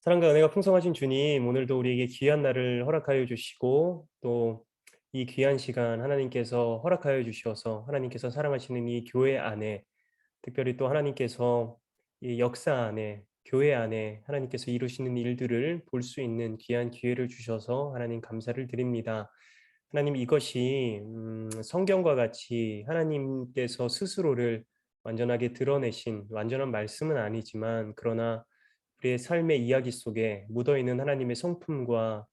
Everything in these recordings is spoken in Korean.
사랑과 은혜가 풍성하신 주님, 오늘도 우리에게 귀한 날을 허락하여 주시고 또 이 귀한 시간 하나님께서 허락하여 주셔서 하나님께서 사랑하시는 이 교회 안에, 특별히 또 하나님께서 이 역사 안에, 교회 안에 하나님께서 이루시는 일들을 볼 수 있는 귀한 기회를 주셔서 하나님 감사를 드립니다. 하나님, 이것이 성경과 같이 하나님께서 스스로를 완전하게 드러내신 완전한 말씀은 아니지만, 그러나 우리의 삶의 이야기 속에 묻어있는 하나님의 성품과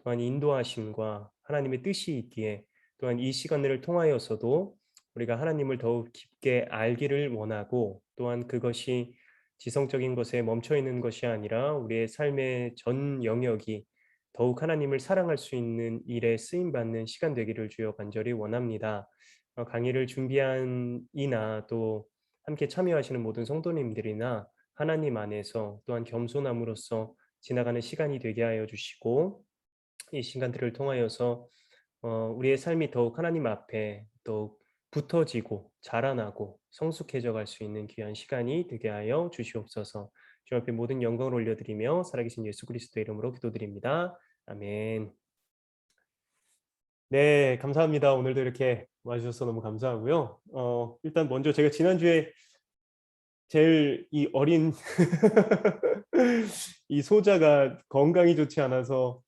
또한 인도하심과 하나님의 뜻이 있기에, 또한 이 시간을 통하여서도 우리가 하나님을 더욱 깊게 알기를 원하고, 또한 그것이 지성적인 것에 멈춰 있는 것이 아니라 우리의 삶의 전 영역이 더욱 하나님을 사랑할 수 있는 일에 쓰임 받는 시간 되기를 주여 간절히 원합니다. 강의를 준비한 이나 또 함께 참여하시는 모든 성도님들이나 하나님 안에서 또한 겸손함으로써 지나가는 시간이 되게 하여 주시고, 이 시간들을 통하여서 우리의 삶이 더욱 하나님 앞에 더욱 붙어지고 자라나고 성숙해져 갈 수 있는 귀한 시간이 되게 하여 주시옵소서. 주 앞에 모든 영광을 올려드리며 살아계신 예수 그리스도의 이름으로 기도드립니다. 아멘. 네, 감사합니다. 오늘도 이렇게 와주셔서 너무 감사하고요. 일단 먼저 제가 지난주에 제일 이 어린 이 소자가 건강이 좋지 않아서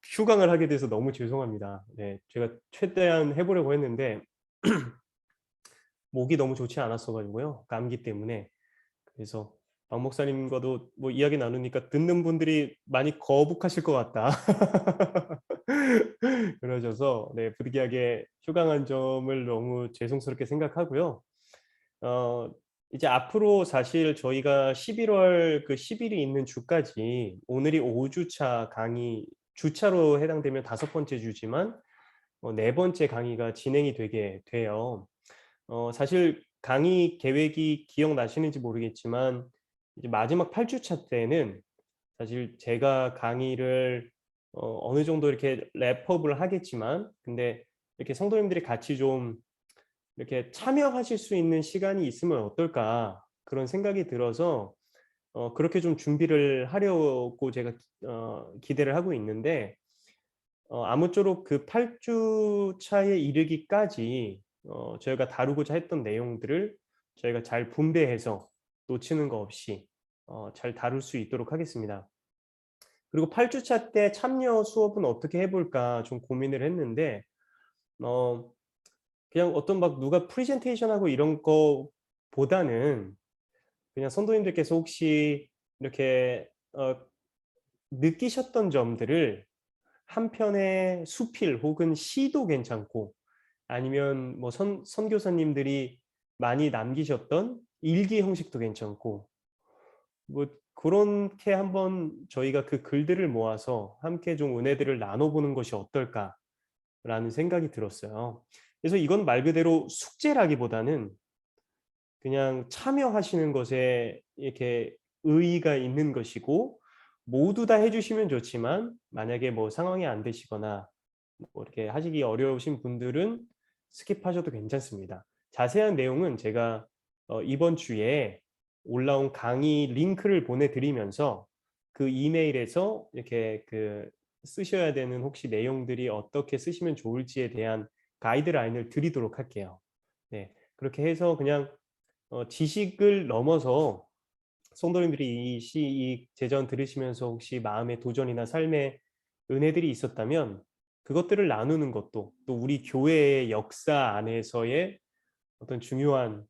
휴강을 하게 돼서 너무 죄송합니다. 네, 제가 최대한 해 보려고 했는데 목이 너무 좋지 않았어 가지고요. 감기 때문에. 그래서 박 목사님과도 뭐 이야기 나누니까 듣는 분들이 많이 거북하실 것 같다. 그러셔서 네, 부득이하게 휴강한 점을 너무 죄송스럽게 생각하고요. 어 이제 앞으로 사실 저희가 11월 그 10 일이 있는 주까지, 오늘이 5 주차 강의, 주차로 해당되면 5번째 주지만 네 번째 강의가 진행이 되게 돼요. 사실 강의 계획이 기억나시는지 모르겠지만, 이제 마지막 8 주차 때는 사실 제가 강의를 어느 정도 이렇게 랩업을 하겠지만, 근데 이렇게 성도님들이 같이 좀 이렇게 참여하실 수 있는 시간이 있으면 어떨까, 그런 생각이 들어서 그렇게 좀 준비를 하려고 제가 기대를 하고 있는데, 아무쪼록 그 8 주차에 이르기까지 저희가 다루고자 했던 내용들을 저희가 잘 분배해서 놓치는 거 없이 잘 다룰 수 있도록 하겠습니다. 그리고 8 주차 때 참여 수업은 어떻게 해 볼까 좀 고민을 했는데, 어 그냥 어떤 막 누가 프레젠테이션하고 이런 거보다는 그냥 성도님들께서 혹시 이렇게 느끼셨던 점들을 한 편의 수필 혹은 시도 괜찮고, 아니면 뭐 선교사님들이 많이 남기셨던 일기 형식도 괜찮고, 뭐 그렇게 한번 저희가 그 글들을 모아서 함께 좀 은혜들을 나눠 보는 것이 어떨까라는 생각이 들었어요. 그래서 이건 말 그대로 숙제라기보다는 그냥 참여하시는 것에 이렇게 의의가 있는 것이고, 모두 다 해 주시면 좋지만 만약에 뭐 상황이 안 되시거나 뭐 이렇게 하시기 어려우신 분들은 스킵하셔도 괜찮습니다. 자세한 내용은 제가 이번 주에 올라온 강의 링크를 보내 드리면서 그 이메일에서 이렇게 그 쓰셔야 되는 혹시 내용들이 어떻게 쓰시면 좋을지에 대한 가이드라인을 드리도록 할게요. 네. 그렇게 해서 그냥 지식을 넘어서 성도님들이 이 제전 들으시면서 혹시 마음의 도전이나 삶의 은혜들이 있었다면 그것들을 나누는 것도 또 우리 교회의 역사 안에서의 어떤 중요한,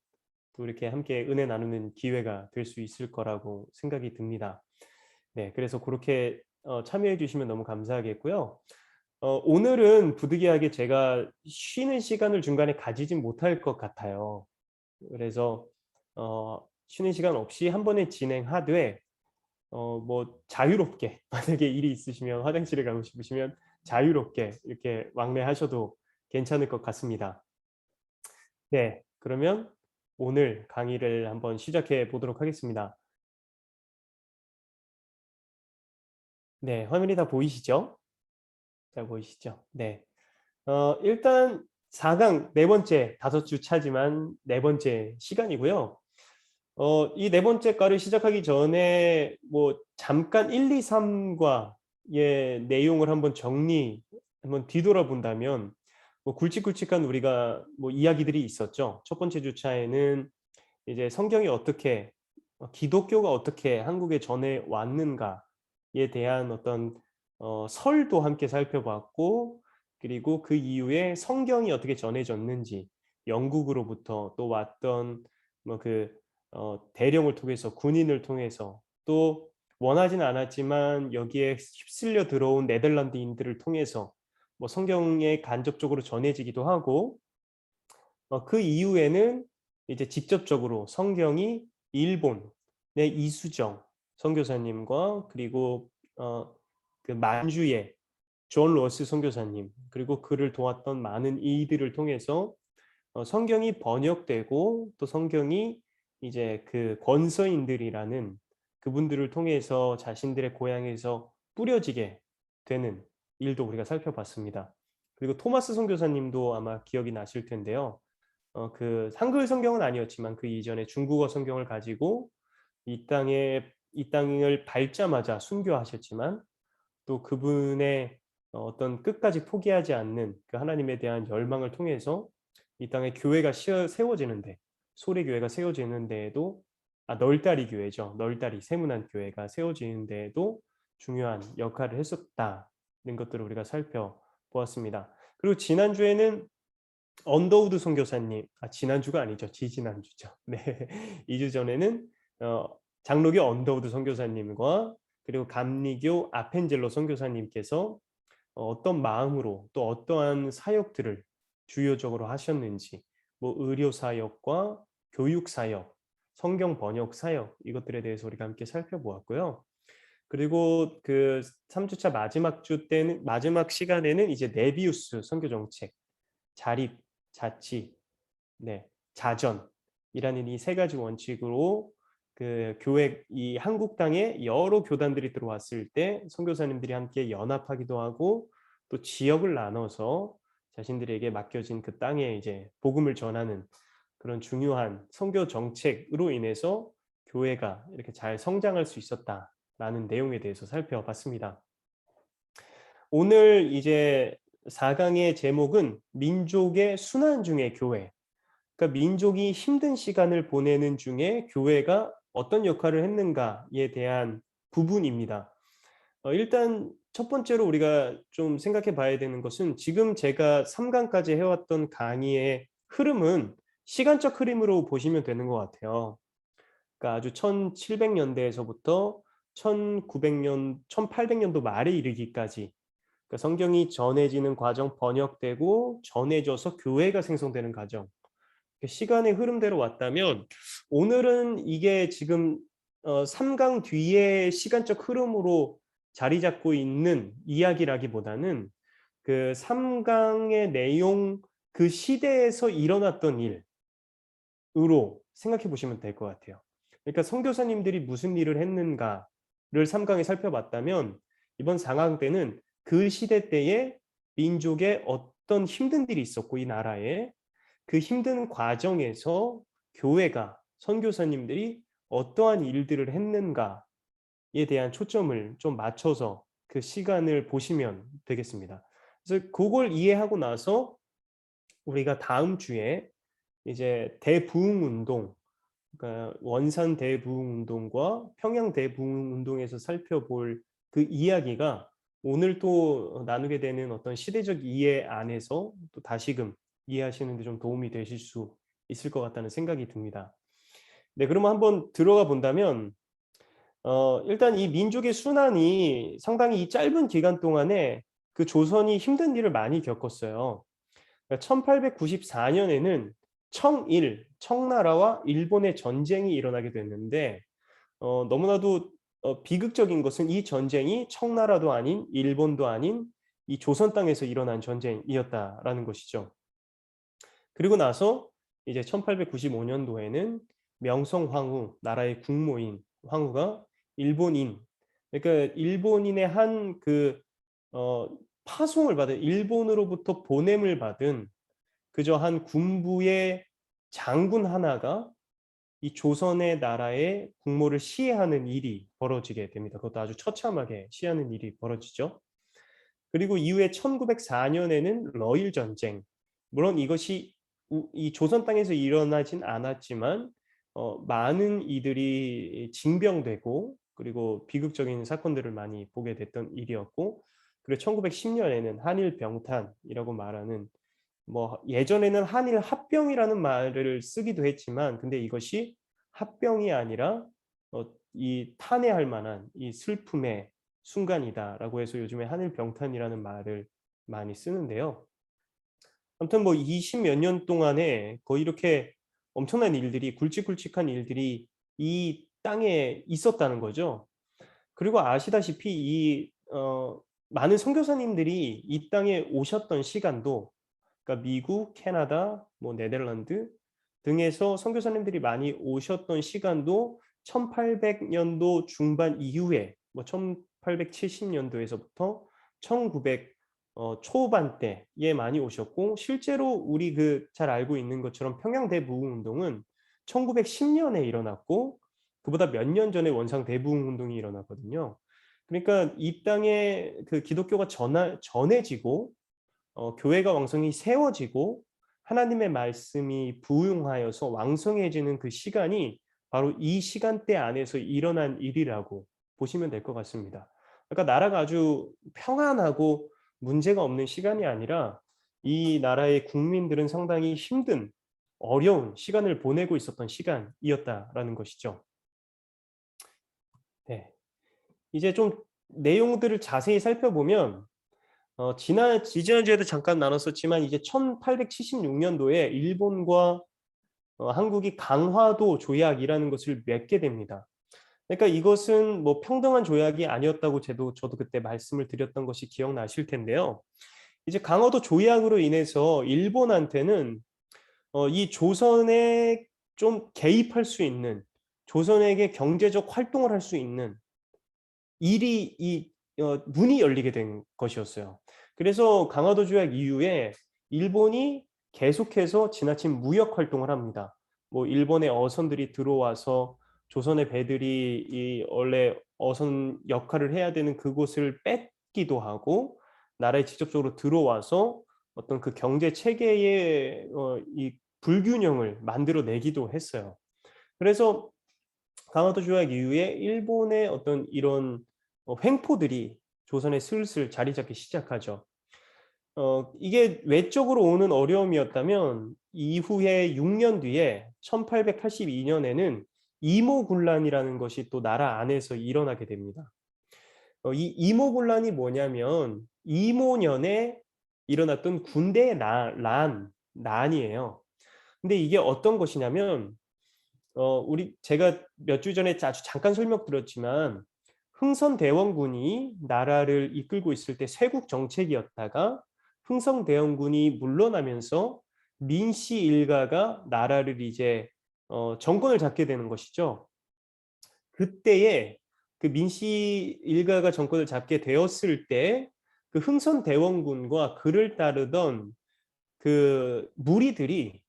또 이렇게 함께 은혜 나누는 기회가 될 수 있을 거라고 생각이 듭니다. 네, 그래서 그렇게 참여해 주시면 너무 감사하겠고요. 오늘은 부득이하게 제가 쉬는 시간을 중간에 가지진 못할 것 같아요. 그래서 쉬는 시간 없이 한 번에 진행하되, 뭐 자유롭게 만약에 일이 있으시면 화장실에 가고 싶으시면 자유롭게 이렇게 왕래하셔도 괜찮을 것 같습니다. 네. 그러면 오늘 강의를 한번 시작해 보도록 하겠습니다. 네. 화면이 다 보이시죠? 잘 보이시죠? 네. 일단 4강 네 번째, 5주 차지만 네 번째 시간이고요. 이 네 번째 과를 시작하기 전에 뭐 잠깐 1, 2, 3과의 내용을 한번 뒤돌아본다면 뭐 굵직굵직한 우리가 뭐 이야기들이 있었죠. 첫 번째 주차에는 이제 성경이 어떻게 기독교가 어떻게 한국에 전해 왔는가에 대한 어떤 설도 함께 살펴봤고, 그리고 그 이후에 성경이 어떻게 전해졌는지 영국으로부터 또 왔던 뭐 대령을 통해서 군인을 통해서 또 원하지는 않았지만 여기에 휩쓸려 들어온 네덜란드인들을 통해서 뭐 성경에 간접적으로 전해지기도 하고, 그 이후에는 이제 직접적으로 성경이 일본의 이수정 선교사님과 그리고 만주의 존 로스 선교사님, 그리고 그를 도왔던 많은 이들을 통해서 성경이 번역되고, 또 성경이 이제 그 권서인들이라는 그분들을 통해서 자신들의 고향에서 뿌려지게 되는 일도 우리가 살펴봤습니다. 그리고 토마스 선교사님도 아마 기억이 나실 텐데요. 한글 성경은 아니었지만 그 이전에 중국어 성경을 가지고 이 땅을 밟자마자 순교하셨지만, 또 그분의 어떤 끝까지 포기하지 않는 그 하나님에 대한 열망을 통해서 이 땅에 교회가 세워지는데, 소래 교회가 세워지는 데에도, 널다리 교회죠. 널다리 세문안 교회가 세워지는 데에도 중요한 역할을 했었다는 것들을 우리가 살펴보았습니다. 그리고 지난주에는 언더우드 선교사님, 지난주가 아니죠. 지지난주죠. 네. 2주 전에는 어 장로교 언더우드 선교사님과 그리고 감리교 아펜젤로 선교사님께서 어떤 마음으로 또 어떠한 사역들을 주요적으로 하셨는지, 뭐 의료 사역과 교육 사역, 성경 번역 사역, 이것들에 대해서 우리가 함께 살펴보았고요. 그리고 그 3 주차 마지막 시간에는 이제 네비우스 선교 정책, 자립, 자치, 네, 자전이라는 이 세 가지 원칙으로 그 교회 이 한국 땅에 여러 교단들이 들어왔을 때 선교사님들이 함께 연합하기도 하고, 또 지역을 나눠서 자신들에게 맡겨진 그 땅에 이제 복음을 전하는 그런 중요한 선교 정책으로 인해서 교회가 이렇게 잘 성장할 수 있었다라는 내용에 대해서 살펴봤습니다. 오늘 이제 4 강의 제목은 민족의 순환 중의 교회. 그러니까 민족이 힘든 시간을 보내는 중에 교회가 어떤 역할을 했는가에 대한 부분입니다. 일단 첫 번째로 우리가 좀 생각해 봐야 되는 것은, 지금 제가 3 강까지 해 왔던 강의의 흐름은 시간적 흐름으로 보시면 되는 것 같아요. 그러니까 아주 1700 년대에서부터 1900년 1800 년도 말에 이르기까지, 그러니까 성경이 전해지는 과정, 번역되고 전해져서 교회가 생성되는 과정, 시간의 흐름대로 왔다면, 오늘은 이게 지금 3강 뒤에 시간적 흐름으로 자리 잡고 있는 이야기라기보다는 그 3강의 내용, 그 시대에서 일어났던 일으로 생각해 보시면 될 것 같아요. 그러니까 선교사님들이 무슨 일을 했는가를 3강에 살펴봤다면, 이번 4강 때는 그 시대 때에 민족에 어떤 힘든 일이 있었고, 이 나라에 그 힘든 과정에서 교회가, 선교사님들이 어떠한 일들을 했는가에 대한 초점을 좀 맞춰서 그 시간을 보시면 되겠습니다. 그래서 그걸 이해하고 나서 우리가 다음 주에 이제 대부흥 운동, 그러니까 원산 대부흥 운동과 평양 대부흥 운동에서 살펴볼 그 이야기가 오늘 또 나누게 되는 어떤 시대적 이해 안에서 또 다시금 이해하시는 데 좀 도움이 되실 수 있을 것 같다는 생각이 듭니다. 네, 그러면 한번 들어가 본다면, 일단 이 민족의 순환이 상당히 이 짧은 기간 동안에 그 조선이 힘든 일을 많이 겪었어요. 그러니까 1894 년에는 청나라와 일본의 전쟁이 일어나게 됐는데, 너무나도 비극적인 것은 이 전쟁이 청나라도 아닌 일본도 아닌 이 조선 땅에서 일어난 전쟁이었다라는 것이죠. 그리고 나서 이제 1895 년도에는 명성황후, 나라의 국모인 황후가 일본인, 그러니까 일본인의 한 파송을 받은, 일본으로부터 보냄을 받은 그저 한 군부의 장군 하나가 이 조선의 나라의 국모를 시해하는 일이 벌어지게 됩니다. 그것도 아주 처참하게 시해하는 일이 벌어지죠. 그리고 이후에 1904년에는 러일 전쟁. 물론 이것이 이 조선 땅에서 일어나진 않았지만 많은 이들이 징병되고 그리고 비극적인 사건들을 많이 보게 됐던 일이었고, 그리고 1910년에는 한일 병탄이라고 말하는, 뭐 예전에는 한일 합병이라는 말을 쓰기도 했지만 근데 이것이 합병이 아니라 이 탄해할 만한 이 슬픔의 순간이다라고 해서 요즘에 한일 병탄이라는 말을 많이 쓰는데요. 아무튼 뭐 20 몇 년 동안에 거의 이렇게 엄청난 일들이, 굵직굵직한 일들이 이 땅에 있었다는 거죠. 그리고 아시다시피 이 많은 선교사님들이 이 땅에 오셨던 시간도, 그러니까 미국, 캐나다, 뭐 네덜란드 등에서 선교사님들이 많이 오셨던 시간도 1800년도 중반 이후에, 뭐 1870년도에서부터 1900 초반대에 많이 오셨고, 실제로 우리 잘 알고 있는 것처럼 평양 대부흥 운동은 1910년에 일어났고 그보다 몇 년 전에 원상 대부흥 운동이 일어났거든요. 그러니까 이 땅에 그 기독교가 전해지고 교회가 왕성히 세워지고 하나님의 말씀이 부흥하여서 왕성해지는 그 시간이 바로 이 시간대 안에서 일어난 일이라고 보시면 될 것 같습니다. 그러니까 나라가 아주 평안하고 문제가 없는 시간이 아니라 이 나라의 국민들은 상당히 힘든 어려운 시간을 보내고 있었던 시간이었다라는 것이죠. 네. 이제 좀 내용들을 자세히 살펴보면 지지난주에도 잠깐 나눴었지만 이제 1876년도에 일본과 한국이 강화도 조약이라는 것을 맺게 됩니다. 그러니까 이것은 뭐 평등한 조약이 아니었다고 저도 그때 말씀을 드렸던 것이 기억나실 텐데요. 이제 강화도 조약으로 인해서 일본한테는 이 조선에 좀 개입할 수 있는, 조선에게 경제적 활동을 할 수 있는 문이 열리게 된 것이었어요. 그래서 강화도 조약 이후에 일본이 계속해서 지나친 무역 활동을 합니다. 뭐 일본의 어선들이 들어와서 조선의 배들이 이 원래 어선 역할을 해야 되는 그곳을 뺏기도 하고, 나라에 직접적으로 들어와서 어떤 그 경제 체계의 이 불균형을 만들어 내기도 했어요. 그래서 강화도 조약 이후에 일본의 어떤 이런 횡포들이 조선에 슬슬 자리 잡기 시작하죠. 이게 외적으로 오는 어려움이었다면 이후에 6년 뒤에 1882년에는 이모군란이라는 것이 또 나라 안에서 일어나게 됩니다. 이 이모군란이 뭐냐면 이모년에 일어났던 군대의 난이에요. 근데 이게 어떤 것이냐면 제가 몇 주 전에 아주 잠깐 설명드렸지만 흥선대원군이 나라를 이끌고 있을 때 쇄국 정책이었다가 흥선대원군이 물러나면서 민씨 일가가 나라를 이제 정권을 잡게 되는 것이죠. 그때에 그 민씨 일가가 정권을 잡게 되었을 때 그 흥선대원군과 그를 따르던 그 무리들이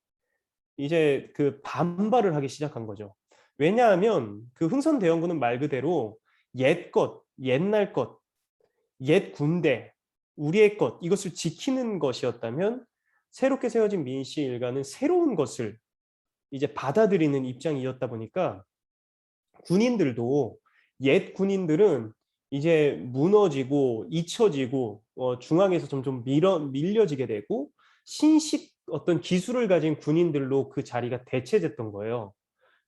이제 그 반발을 하기 시작한 거죠. 왜냐하면 그 흥선대원군은 말 그대로 옛 것, 옛날 것, 옛 군대, 우리의 것, 이것을 지키는 것이었다면 새롭게 세워진 민씨 일가는 새로운 것을 이제 받아들이는 입장이었다 보니까 군인들도, 옛 군인들은 이제 무너지고 잊혀지고 중앙에서 점점 밀려지게 되고 신식 어떤 기술을 가진 군인들로 그 자리가 대체됐던 거예요.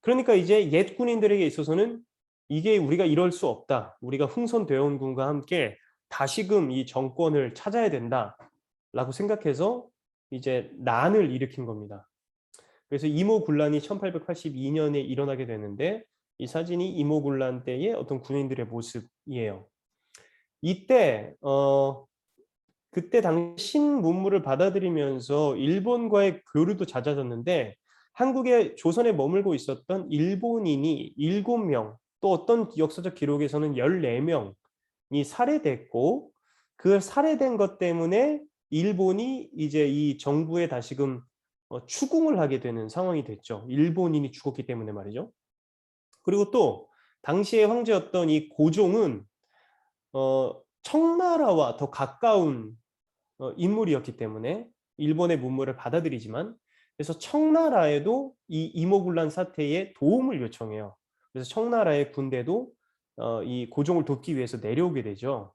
그러니까 이제 옛 군인들에게 있어서는 이게 우리가 이럴 수 없다. 우리가 흥선대원군과 함께 다시금 이 정권을 찾아야 된다라고 생각해서 이제 난을 일으킨 겁니다. 그래서 이모군란이 1882년에 일어나게 되는데 이 사진이 이모군란 때의 어떤 군인들의 모습이에요. 이때 그때 당시 신문물을 받아들이면서 일본과의 교류도 잦아졌는데 한국에 조선에 머물고 있었던 일본인이 7명, 또 어떤 역사적 기록에서는 14명이 살해됐고, 그 살해된 것 때문에 일본이 이제 이 정부에 다시금 추궁을 하게 되는 상황이 됐죠. 일본인이 죽었기 때문에 말이죠. 그리고 또 당시의 황제였던 이 고종은 청나라와 더 가까운 인물이었기 때문에 일본의 문물을 받아들이지만, 그래서 청나라에도 이 이모군란 사태에 도움을 요청해요. 그래서 청나라의 군대도 이 고종을 돕기 위해서 내려오게 되죠.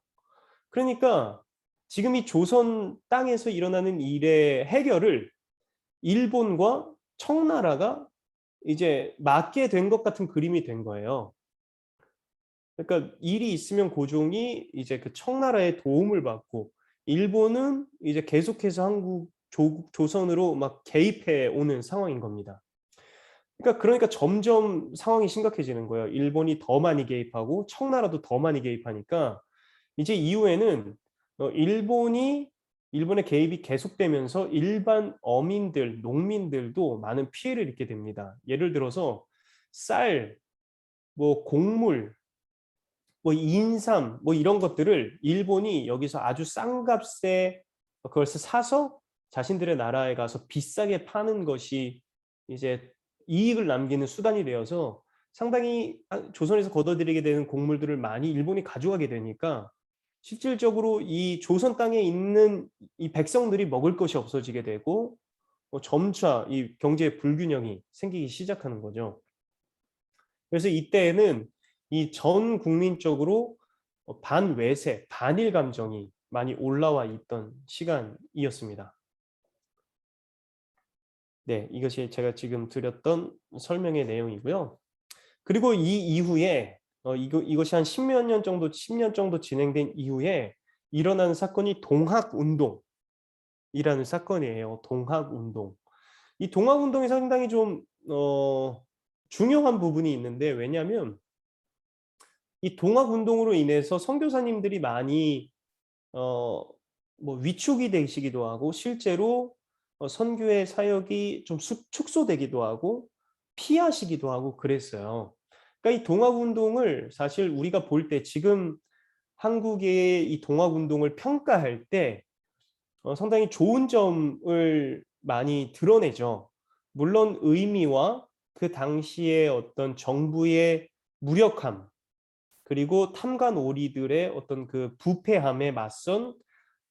그러니까 지금 이 조선 땅에서 일어나는 일의 해결을 일본과 청나라가 이제 맡게 된 것 같은 그림이 된 거예요. 그러니까 일이 있으면 고종이 이제 그 청나라의 도움을 받고, 일본은 이제 계속해서 한국 조선으로 막 개입해 오는 상황인 겁니다. 그러니까 점점 상황이 심각해지는 거예요. 일본이 더 많이 개입하고 청나라도 더 많이 개입하니까 이제 이후에는 일본의 개입이 계속되면서 일반 어민들, 농민들도 많은 피해를 입게 됩니다. 예를 들어서 쌀, 뭐 곡물, 뭐 인삼, 뭐 이런 것들을 일본이 여기서 아주 싼 값에 그걸 사서 자신들의 나라에 가서 비싸게 파는 것이 이제 이익을 남기는 수단이 되어서 상당히 조선에서 걷어들이게 되는 곡물들을 많이 일본이 가져가게 되니까 실질적으로 이 조선 땅에 있는 이 백성들이 먹을 것이 없어지게 되고 점차 이 경제 불균형이 생기기 시작하는 거죠. 그래서 이때에는 이 전 국민적으로 반외세, 반일 감정이 많이 올라와 있던 시간이었습니다. 네, 이것이 제가 지금 드렸던 설명의 내용이고요. 그리고 이 이후에 이것이 한 10몇 년 정도 10년 정도 진행된 이후에 일어난 사건이 동학운동이라는 사건이에요. 동학운동. 이 동학운동이 상당히 좀 중요한 부분이 있는데, 왜냐하면 이 동학운동으로 인해서 선교사님들이 많이 뭐 위축이 되시기도 하고, 실제로 선교의 사역이 좀 축소되기도 하고 피하시기도 하고 그랬어요. 그러니까 이 동학운동을 사실 우리가 볼 때 지금 한국의 이 동학운동을 평가할 때 상당히 좋은 점을 많이 드러내죠. 물론 의미와 그 당시의 어떤 정부의 무력함, 그리고 탐관오리들의 어떤 그 부패함에 맞선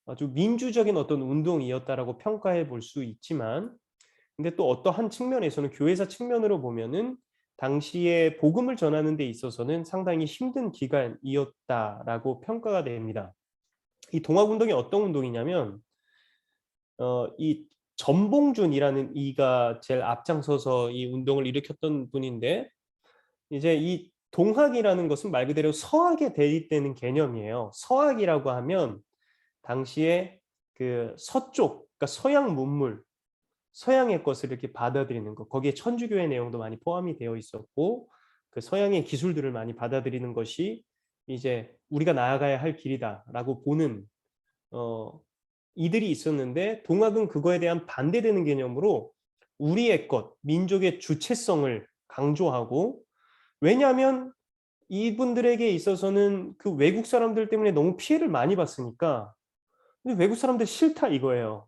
아주 민주적인 어떤 운동이었다라고 평가해 볼 수 있지만, 근데 또 어떠한 측면에서는 교회사 측면으로 보면은 당시에 복음을 전하는 데 있어서는 상당히 힘든 기간이었다라고 평가가 됩니다. 이 동학운동이 어떤 운동이냐면 이 전봉준이라는 이가 제일 앞장서서 이 운동을 일으켰던 분인데, 이제 이 동학이라는 것은 말 그대로 서학에 대입되는 개념이에요. 서학이라고 하면 당시에 그 서쪽, 그러니까 서양 문물, 서양의 것을 이렇게 받아들이는 것, 거기에 천주교의 내용도 많이 포함이 되어 있었고, 그 서양의 기술들을 많이 받아들이는 것이 이제 우리가 나아가야 할 길이다라고 보는 이들이 있었는데, 동학은 그거에 대한 반대되는 개념으로 우리의 것, 민족의 주체성을 강조하고, 왜냐하면 이분들에게 있어서는 그 외국 사람들 때문에 너무 피해를 많이 봤으니까, 근데 외국 사람들 싫다 이거예요.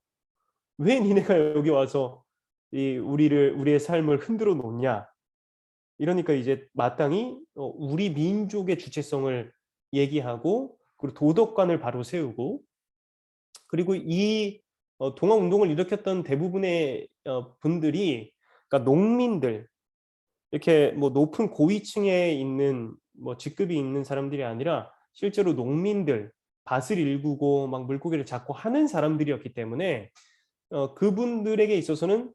왜 니네가 여기 와서 우리의 삶을 흔들어 놓냐. 이러니까 이제 마땅히 우리 민족의 주체성을 얘기하고, 그리고 도덕관을 바로 세우고, 그리고 이 동학 운동을 일으켰던 대부분의 분들이, 그러니까 농민들, 이렇게 뭐 높은 고위층에 있는 뭐 직급이 있는 사람들이 아니라 실제로 농민들, 밭을 일구고 막 물고기를 잡고 하는 사람들이었기 때문에 그분들에게 있어서는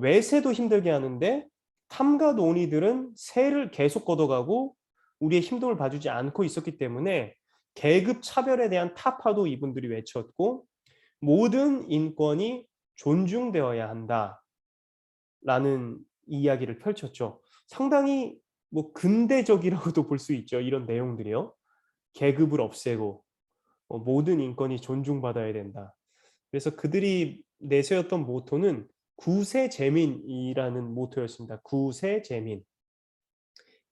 외세도 힘들게 하는데 탐과 논의들은 세를 계속 걷어가고 우리의 힘듦을 봐주지 않고 있었기 때문에 계급 차별에 대한 타파도 이분들이 외쳤고, 모든 인권이 존중되어야 한다라는 이야기를 펼쳤죠. 상당히 뭐 근대적이라고도 볼 수 있죠. 이런 내용들이요. 계급을 없애고 모든 인권이 존중받아야 된다. 그래서 그들이 내세웠던 모토는 구세재민이라는 모토였습니다. 구세재민.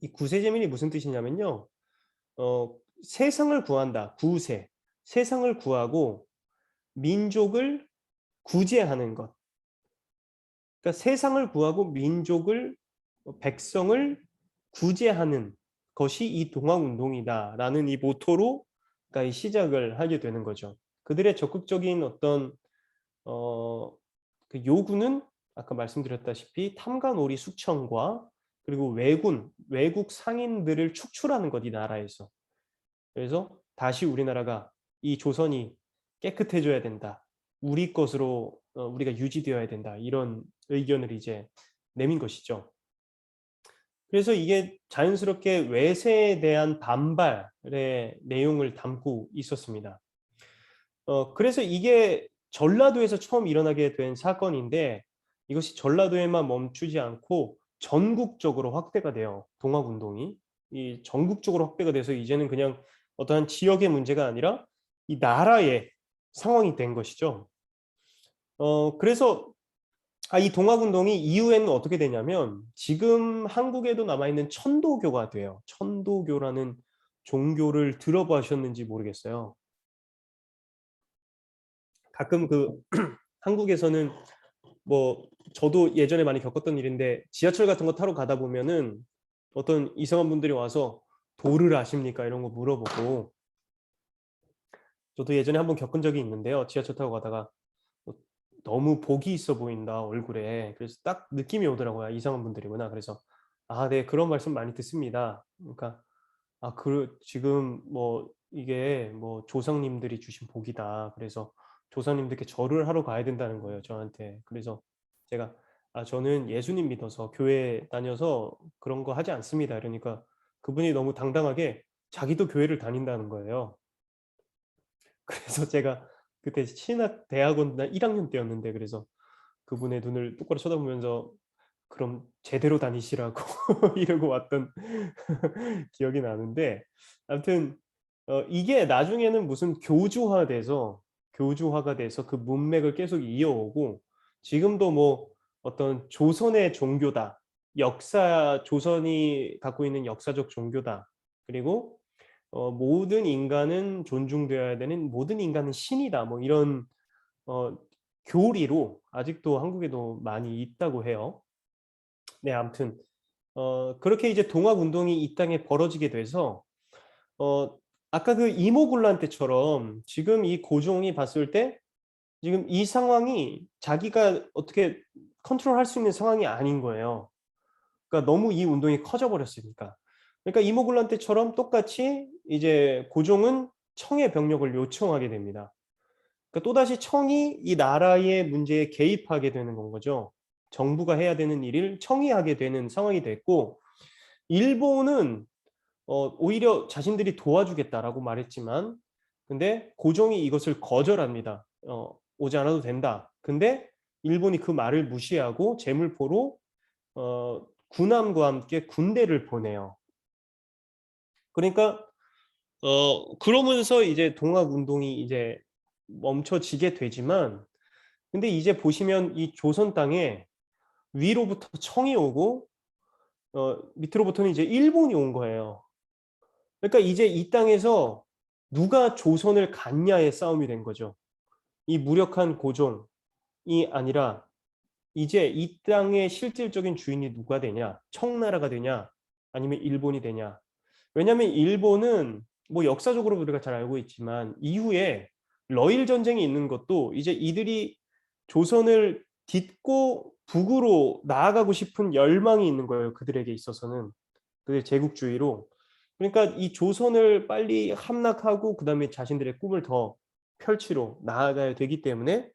이 구세재민이 무슨 뜻이냐면요. 세상을 구한다. 구세. 세상을 구하고 민족을 구제하는 것. 그러니까 세상을 구하고 민족을 백성을 구제하는 것이 이 동학운동이다라는 이 모토로 그러니까 이 시작을 하게 되는 거죠. 그들의 적극적인 어떤 어 그 요구는 아까 말씀드렸다시피 탐관오리 숙청과 그리고 외국 상인들을 축출하는 것, 이 나라에서. 그래서 다시 우리나라가 이 조선이 깨끗해져야 된다. 우리 것으로 우리가 유지되어야 된다. 이런 의견을 이제 내민 것이죠. 그래서 이게 자연스럽게 외세에 대한 반발의 내용을 담고 있었습니다. 그래서 이게 전라도에서 처음 일어나게 된 사건인데 이것이 전라도에만 멈추지 않고 전국적으로 확대가 돼요, 동학운동이. 이 전국적으로 확대가 돼서 이제는 그냥 어떠한 지역의 문제가 아니라 이 나라의 상황이 된 것이죠. 그래서 이 동학운동이 이후에는 어떻게 되냐면 지금 한국에도 남아 있는 천도교가 돼요. 천도교라는 종교를 들어보셨는지 모르겠어요. 가끔 그 한국에서는 뭐 저도 예전에 많이 겪었던 일인데 지하철 같은 거 타러 가다 보면은 어떤 이상한 분들이 와서 "도를 아십니까?" 이런 거 물어보고, 저도 예전에 한번 겪은 적이 있는데요. 지하철 타고 가다가 뭐 "너무 복이 있어 보인다, 얼굴에." 그래서 딱 느낌이 오더라고요. '아, 이상한 분들이구나.' 그래서 "아 네. 그런 말씀 많이 듣습니다." 그러니까 지금 뭐 이게 뭐 조상님들이 주신 복이다. 그래서 조상님들께 절을 하러 가야 된다는 거예요, 저한테. 그래서 제가 저는 예수님 믿어서 교회 다녀서 그런 거 하지 않습니다." 이러니까 그분이 너무 당당하게 자기도 교회를 다닌다는 거예요. 그래서 제가 그때 신학 대학원 1 학년 때였는데, 그래서 그분의 눈을 똑바로 쳐다보면서 "그럼 제대로 다니시라."고 이러고 왔던 기억이 나는데, 아무튼 이게 나중에는 무슨 교주화가 돼서 그 문맥을 계속 이어오고 지금도 뭐 어떤 '조선의 종교다. 조선이 갖고 있는 역사적 종교다. 그리고 모든 인간은 존중되어야 되는, 모든 인간은 신이다.' 뭐 이런 어 교리로 아직도 한국에도 많이 있다고 해요. 네, 아무튼 그렇게 이제 동학 운동이 이 땅에 벌어지게 돼서 어 아까 그 이모군란 때처럼 지금 이 고종이 봤을 때 지금 이 상황이 자기가 어떻게 컨트롤할 수 있는 상황이 아닌 거예요. 그러니까 너무 이 운동이 커져 버렸으니까. 그러니까 이모군란 때처럼 똑같이 이제 고종은 청의 병력을 요청하게 됩니다. 그러니까 또다시 청이 이 나라의 문제에 개입하게 되는 건 거죠. 정부가 해야 되는 일을 청이 하게 되는 상황이 됐고, 일본은 오히려 자신들이 도와주겠다라고 말했지만 근데 고종이 이것을 거절합니다. "오지 않아도 된다." 근데 일본이 그 말을 무시하고 제물포로 군함과 함께 군대를 보내요. 그러니까 그러면서 이제 동학 운동이 이제 멈춰지게 되지만, 근데 이제 보시면 이 조선 땅에 위로부터 청이 오고 밑으로부터는 이제 일본이 온 거예요. 그러니까 이제 이 땅에서 누가 조선을 갖냐의 싸움이 된 거죠. 이 무력한 고종이 아니라 이제 이 땅의 실질적인 주인이 누가 되냐? 청나라가 되냐? 아니면 일본이 되냐? 왜냐하면 일본은 뭐 역사적으로 우리가 잘 알고 있지만 이후에 러일 전쟁이 있는 것도 이제 이들이 조선을 딛고 북으로 나아가고 싶은 열망이 있는 거예요, 그들에게 있어서는. 그게 제국주의로. 그러니까 이 조선을 빨리 함락하고 그다음에 자신들의 꿈을 더 펼치러 나아가야 되기 때문에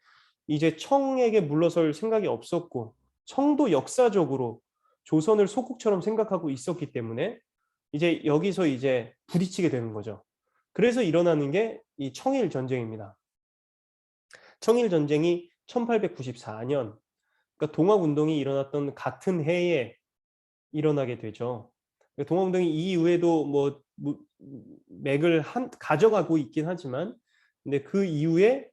이제 청에게 물러설 생각이 없었고, 청도 역사적으로 조선을 소국처럼 생각하고 있었기 때문에 이제 여기서 이제 부딪히게 되는 거죠. 그래서 일어나는 게 이 청일 전쟁입니다. 청일 전쟁이 1894 년, 그러니까 동학 운동이 일어났던 같은 해에 일어나게 되죠. 그 동아운동이 이후에도 뭐 맥을 가져가고 있긴 하지만 근데 그 이후에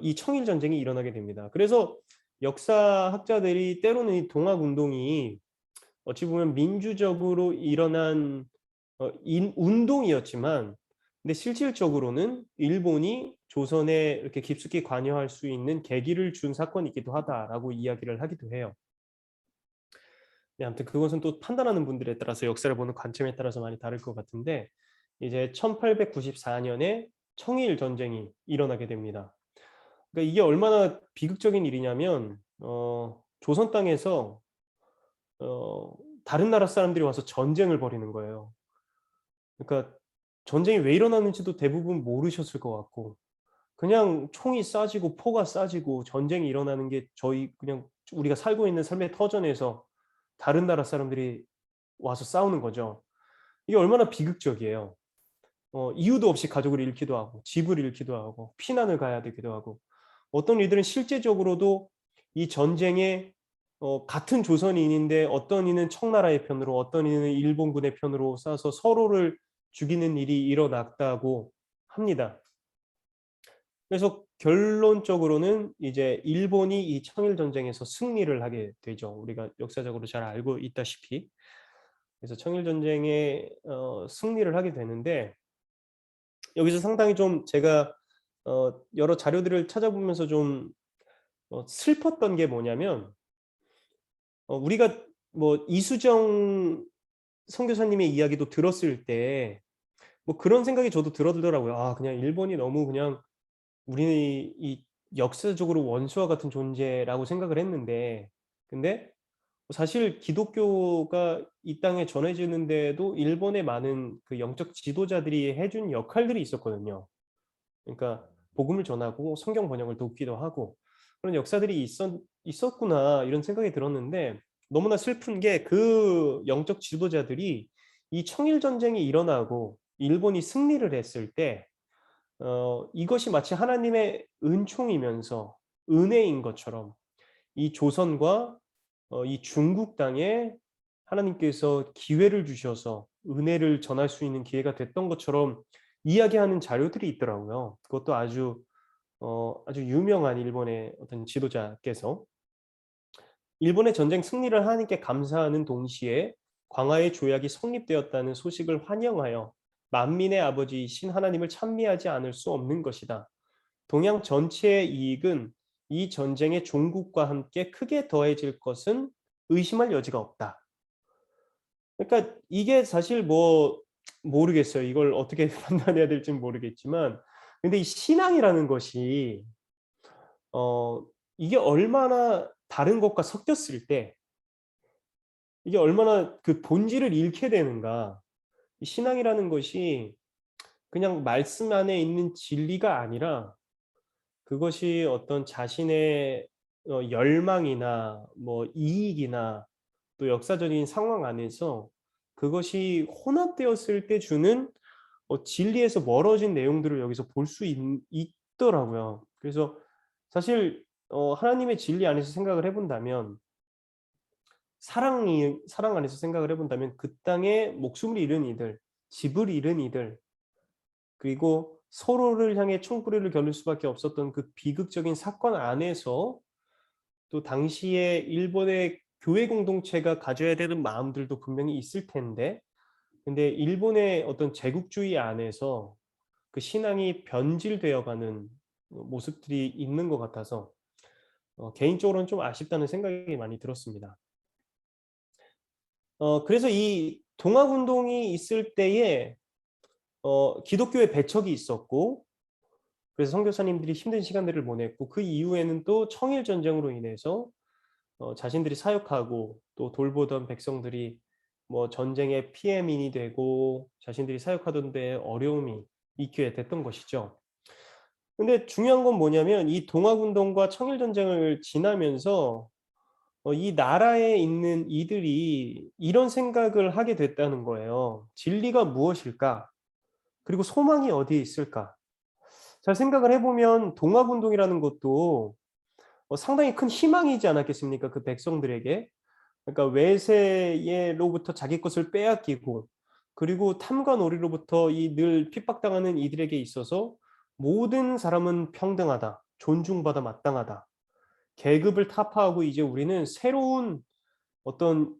이 청일 전쟁이 일어나게 됩니다. 그래서 역사학자들이 때로는 이 동학 운동이 어찌 보면 민주적으로 일어난 인 운동이었지만 근데 실질적으로는 일본이 조선에 이렇게 깊숙이 관여할 수 있는 계기를 준 사건이기도 하다라고 이야기를 하기도 해요. 네, 아무튼 그것은 또 판단하는 분들에 따라서 역사를 보는 관점에 따라서 많이 다를 것 같은데 이제 1894 년에 청일 전쟁이 일어나게 됩니다. 그러니까 이게 얼마나 비극적인 일이냐면 조선 땅에서 어 다른 나라 사람들이 와서 전쟁을 벌이는 거예요. 그러니까 전쟁이 왜 일어났는지도 대부분 모르셨을 것 같고 그냥 총이 쏴지고 포가 쏴지고 전쟁이 일어나는 게 저희 그냥 우리가 살고 있는 삶의 터전에서 다른 나라 사람들이 와서 싸우는 거죠. 이게 얼마나 비극적이에요. 이유도 없이 가족을 잃기도 하고 집을 잃기도 하고 피난을 가야 되기도 하고 어떤 이들은 실제적으로도 이 전쟁에 같은 조선인인데 어떤 이는 청나라의 편으로 어떤 이는 일본군의 편으로 싸서 서로를 죽이는 일이 일어났다고 합니다. 그래서 결론적으로는 이제 일본이 이 청일 전쟁에서 승리를 하게 되죠. 우리가 역사적으로 잘 알고 있다시피. 그래서 청일 전쟁에 승리를 하게 되는데 여기서 상당히 좀 제가 여러 자료들을 찾아보면서 좀 슬펐던 게 뭐냐면 우리가 뭐 이수정 선교사님의 이야기도 들었을 때 뭐 그런 생각이 저도 들더라고요. '아 그냥 일본이 너무 그냥 우리 이 역사적으로 원수와 같은 존재'라고 생각을 했는데 근데 사실 기독교가 이 땅에 전해지는 데에도 일본의 많은 그 영적 지도자들이 해준 역할들이 있었거든요. 그러니까 복음을 전하고 성경 번역을 돕기도 하고 그런 역사들이 있었구나 이런 생각이 들었는데 너무나 슬픈 게 그 영적 지도자들이 이 청일 전쟁이 일어나고 일본이 승리를 했을 때 이것이 마치 하나님의 은총이면서 은혜인 것처럼 이 조선과 이 중국 땅에 하나님께서 기회를 주셔서 은혜를 전할 수 있는 기회가 됐던 것처럼 이야기하는 자료들이 있더라고요. 그것도 아주 유명한 일본의 어떤 지도자께서 일본의 전쟁 승리를 하나님께 감사하는 동시에 광화의 조약이 성립되었다는 소식을 환영하여 만민의 아버지이신 하나님을 찬미하지 않을 수 없는 것이다. 동양 전체의 이익은 이 전쟁의 종국과 함께 크게 더해질 것은 의심할 여지가 없다. 그러니까 이게 사실 뭐 모르겠어요. 이걸 어떻게 판단해야 될지는 모르겠지만 근데 이 신앙이라는 것이 어 이게 얼마나 다른 것과 섞였을 때 이게 얼마나 그 본질을 잃게 되는가. 이 신앙이라는 것이 그냥 말씀 안에 있는 진리가 아니라 그것이 어떤 자신의 열망이나 뭐 이익이나 또 역사적인 상황 안에서 그것이 혼합되었을 때 주는 진리에서 멀어진 내용들을 여기서 볼 수 있더라고요. 그래서 사실 하나님의 진리 안에서 생각을 해 본다면 사랑 안에서 생각을 해 본다면 그 땅에 목숨을 잃은 이들, 집을 잃은 이들 그리고 서로를 향해 총불리를 겨눌 수밖에 없었던 그 비극적인 사건 안에서 또 당시에 일본의 교회 공동체가 가져야 되는 마음들도 분명히 있을 텐데 근데 일본의 어떤 제국주의 안에서 그 신앙이 변질되어 가는 모습들이 있는 것 같아서 개인적으로는 좀 아쉽다는 생각이 많이 들었습니다. 그래서 이 동학운동이 있을 때에 기독교의 배척이 있었고 그래서 선교사님들이 힘든 시간들을 보냈고 그 이후에는 또 청일 전쟁으로 인해서 자신들이 사역하고 또 돌보던 백성들이 뭐 전쟁의 피해민이 되고 자신들이 사역하던 데에 어려움이 있게 됐던 것이죠. 근데 중요한 건 뭐냐면 이 동학운동과 청일전쟁을 지나면서 이 나라에 있는 이들이 이런 생각을 하게 됐다는 거예요. '진리가 무엇일까? 그리고 소망이 어디에 있을까?' 잘 생각을 해 보면 동학운동이라는 것도 상당히 큰 희망이지 않았겠습니까? 그 백성들에게. 그러니까 외세로부터 자기 것을 빼앗기고 그리고 탐관오리로부터 이 늘 핍박당하는 이들에게 있어서 '모든 사람은 평등하다. 존중받아 마땅하다. 계급을 타파하고 이제 우리는 새로운 어떤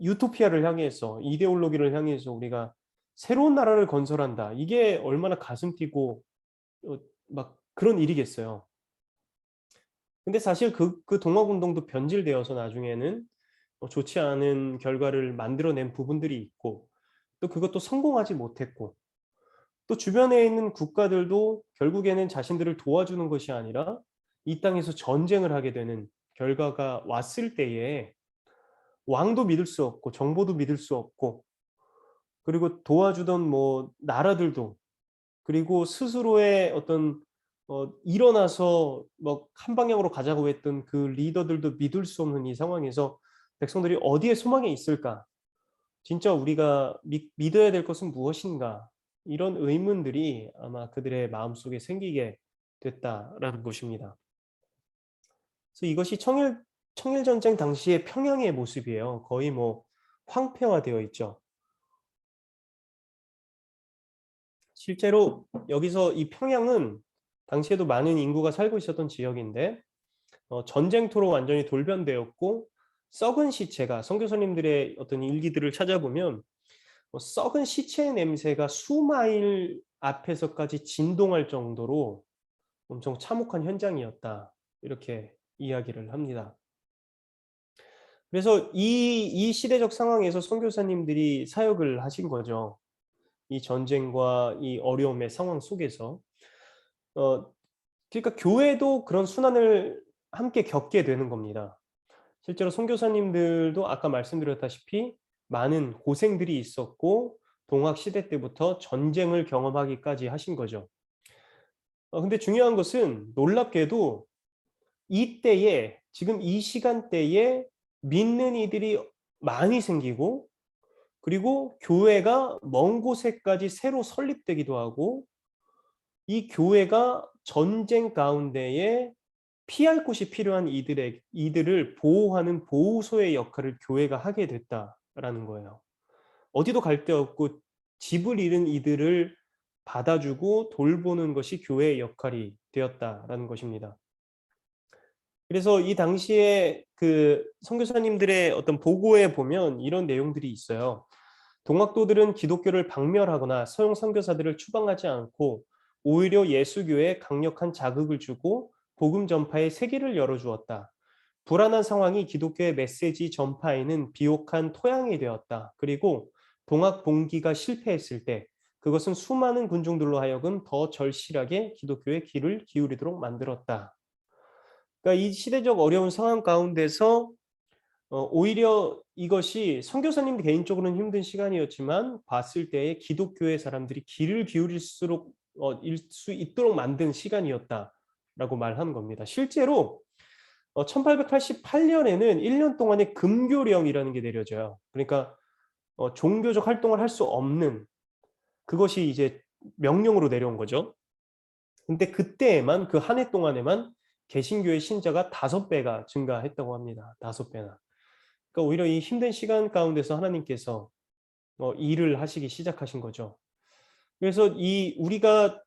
유토피아를 향해서 이데올로기를 향해서 우리가 새로운 나라를 건설한다. 이게 얼마나 가슴 뛰고 막 그런 일이겠어요. 근데 사실 그 동학운동도 변질되어서 나중에는 좋지 않은 결과를 만들어낸 부분들이 있고, 또 그것도 성공하지 못했고, 또 주변에 있는 국가들도 결국에는 자신들을 도와주는 것이 아니라 이 땅에서 전쟁을 하게 되는 결과가 왔을 때에 왕도 믿을 수 없고 정보도 믿을 수 없고, 그리고 도와주던 뭐 나라들도, 그리고 스스로의 어떤 일어나서 뭐 한 방향으로 가자고 했던 그 리더들도 믿을 수 없는 이 상황에서 백성들이 어디에 소망이 있을까? 진짜 우리가 믿어야 될 것은 무엇인가? 이런 의문들이 아마 그들의 마음속에 생기게 됐다라는 것입니다. 그래서 이것이 청일 전쟁 당시의 평양의 모습이에요. 거의 뭐 황폐화되어 있죠. 실제로 여기서 이 평양은 당시에도 많은 인구가 살고 있었던 지역인데 전쟁터로 완전히 돌변되었고, 썩은 시체가, 선교사님들의 어떤 일기들을 찾아보면 썩은 시체의 냄새가 수마일 앞에서까지 진동할 정도로 엄청 참혹한 현장이었다. 이렇게 이야기를 합니다. 그래서 이 시대적 상황에서 선교사님들이 사역을 하신 거죠. 이 전쟁과 이 어려움의 상황 속에서. 어 그러니까 교회도 그런 순환을 함께 겪게 되는 겁니다. 실제로 선교사님들도 아까 말씀드렸다시피 많은 고생들이 있었고, 동학 시대 때부터 전쟁을 경험하기까지 하신 거죠. 근데 중요한 것은 놀랍게도 이때에, 지금 이 시간대에 믿는 이들이 많이 생기고, 그리고 교회가 먼 곳에까지 새로 설립되기도 하고, 이 교회가 전쟁 가운데에 피할 곳이 필요한 이들을 보호하는 보호소의 역할을 교회가 하게 됐다라는 거예요. 어디도 갈 데 없고 집을 잃은 이들을 받아주고 돌보는 것이 교회의 역할이 되었다라는 것입니다. 그래서 이 당시에 그 선교사님들의 어떤 보고에 보면 이런 내용들이 있어요. 동학도들은 기독교를 박멸하거나 서용 선교사들을 추방하지 않고 오히려 예수교에 강력한 자극을 주고 복음 전파의 세계를 열어주었다. 불안한 상황이 기독교의 메시지 전파에는 비옥한 토양이 되었다. 그리고 동학 봉기가 실패했을 때 그것은 수많은 군중들로 하여금 더 절실하게 기독교의 귀를 기울이도록 만들었다. 그러니까 이 시대적 어려운 상황 가운데서 오히려 이것이 선교사님 개인적으로는 힘든 시간이었지만 봤을 때에 기독교의 사람들이 귀를 기울일수록 일 수 있도록 만든 시간이었다라고 말하는 겁니다. 실제로 1888년에는 1년 동안의 금교령이라는 게 내려져요. 그러니까 종교적 활동을 할 수 없는, 그것이 이제 명령으로 내려온 거죠. 근데 그때에만, 그 한 해 동안에만 개신교의 신자가 5배가 증가했다고 합니다. 5배나. 그러니까 오히려 이 힘든 시간 가운데서 하나님께서 일을 하시기 시작하신 거죠. 그래서 이 우리가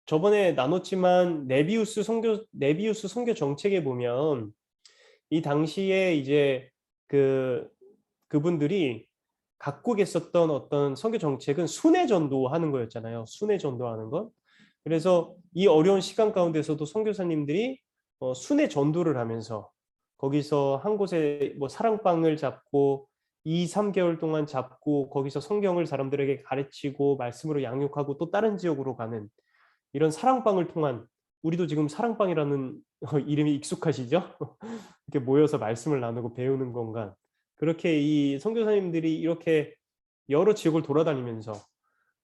저번에 나눴지만 네비우스 선교 정책에 보면 이 당시에 이제 그분들이 갖고 계셨던 어떤 선교 정책은 순회 전도하는 거였잖아요. 순회 전도하는 것. 그래서 이 어려운 시간 가운데서도 선교사님들이 순회 전도를 하면서 거기서 한 곳에 뭐 사랑방을 잡고 2-3개월 동안 잡고 거기서 성경을 사람들에게 가르치고 말씀으로 양육하고 또 다른 지역으로 가는 이런 사랑방을 통한, 우리도 지금 사랑방이라는 이름이 익숙하시죠? 이렇게 모여서 말씀을 나누고 배우는 공간. 그렇게 이 선교사님들이 이렇게 여러 지역을 돌아다니면서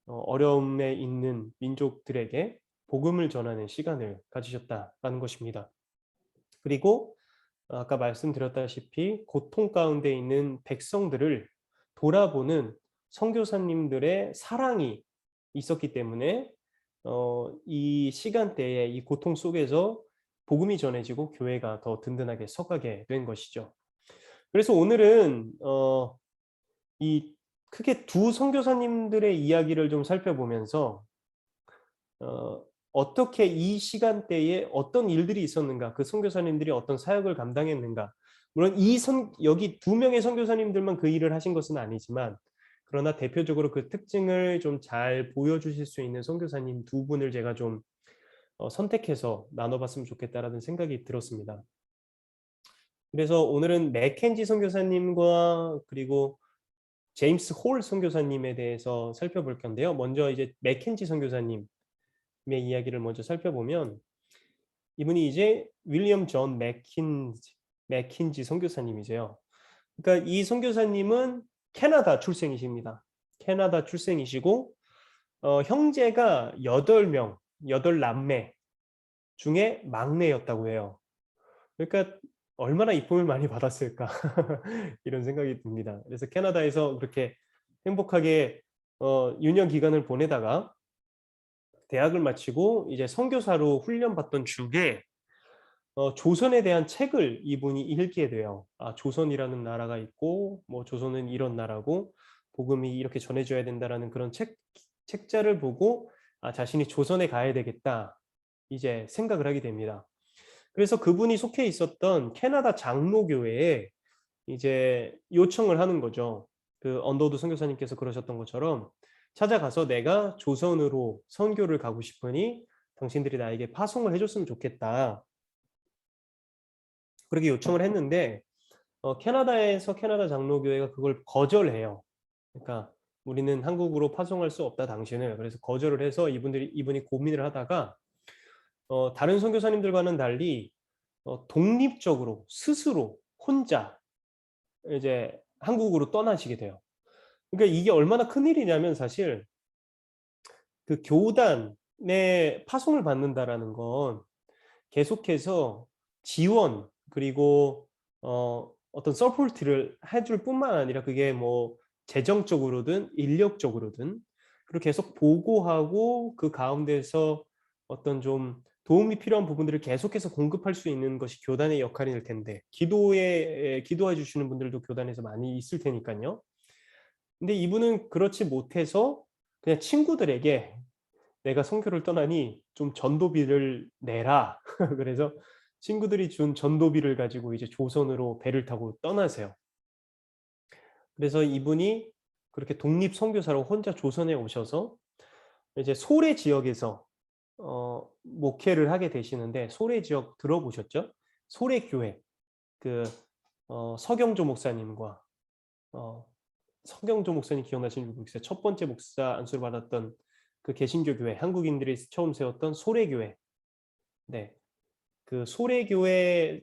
어려움에 있는 민족들에게 복음을 전하는 시간을 가지셨다라는 것입니다. 그리고 아까 말씀드렸다시피 고통 가운데 있는 백성들을 돌아보는 선교사님들의 사랑이 있었기 때문에 이 시간대에 이 고통 속에서 복음이 전해지고 교회가 더 든든하게 서가게 된 것이죠. 그래서 오늘은 이 크게 두 선교사님들의 이야기를 좀 살펴보면서 어떻게 이 시간대에 어떤 일들이 있었는가, 그 선교사님들이 어떤 사역을 감당했는가. 물론 여기 2명의 선교사님들만 그 일을 하신 것은 아니지만 그러나 대표적으로 그 특징을 좀 잘 보여주실 수 있는 선교사님 두 분을 제가 좀 선택해서 나눠봤으면 좋겠다라는 생각이 들었습니다. 그래서 오늘은 맥켄지 선교사님과 그리고 제임스 홀 선교사님에 대해서 살펴볼 건데요. 먼저 이제 맥켄지 선교사님의 이야기를 먼저 살펴보면 이분이 이제 윌리엄 존 맥킨지 선교사님이세요. 그러니까 이 선교사님은 캐나다 출생이십니다. 캐나다 출생이시고 형제가 8명, 8남매 중에 막내였다고 해요. 그러니까 얼마나 이쁨을 많이 받았을까 이런 생각이 듭니다. 그래서 캐나다에서 그렇게 행복하게 유년 기간을 보내다가 대학을 마치고 이제 선교사로 훈련받던 중에 조선에 대한 책을 이분이 읽게 돼요. 아, 조선이라는 나라가 있고 뭐 조선은 이런 나라고 복음이 이렇게 전해져야 된다라는 그런 책자를 보고 아, 자신이 조선에 가야 되겠다 이제 생각을 하게 됩니다. 그래서 그분이 속해 있었던 캐나다 장로교회에 이제 요청을 하는 거죠. 그 언더우드 선교사님께서 그러셨던 것처럼 찾아가서 내가 조선으로 선교를 가고 싶으니 당신들이 나에게 파송을 해줬으면 좋겠다. 그렇게 요청을 했는데 캐나다에서 캐나다 장로교회가 그걸 거절해요. 그러니까 우리는 한국으로 파송할 수 없다 당신을. 그래서 거절을 해서 이분이 고민을 하다가 다른 선교사님들과는 달리 독립적으로 스스로 혼자 이제 한국으로 떠나시게 돼요. 그러니까 이게 얼마나 큰일이냐면 사실 그 교단에 파송을 받는다라는 건 계속해서 지원 그리고 어떤 서포트를 해줄 뿐만 아니라 그게 뭐 재정적으로든 인력적으로든 그리고 계속 보고하고 그 가운데서 어떤 좀 도움이 필요한 부분들을 계속해서 공급할 수 있는 것이 교단의 역할일 텐데 기도해 주시는 분들도 교단에서 많이 있을 테니까요. 근데 이분은 그렇지 못해서 그냥 친구들에게 내가 선교를 떠나니 좀 전도비를 내라. 그래서 친구들이 준 전도비를 가지고 이제 조선으로 배를 타고 떠나세요. 그래서 이분이 그렇게 독립 선교사로 혼자 조선에 오셔서 이제 소래 지역에서 목회를 하게 되시는데 소래 지역 들어보셨죠? 소래교회 그 서경조 목사님과 서경조 목사님 기억나시는지 모르겠어요. 첫 번째 목사 안수를 받았던 그 개신교 교회 한국인들이 처음 세웠던 소래교회. 네. 그 소래교회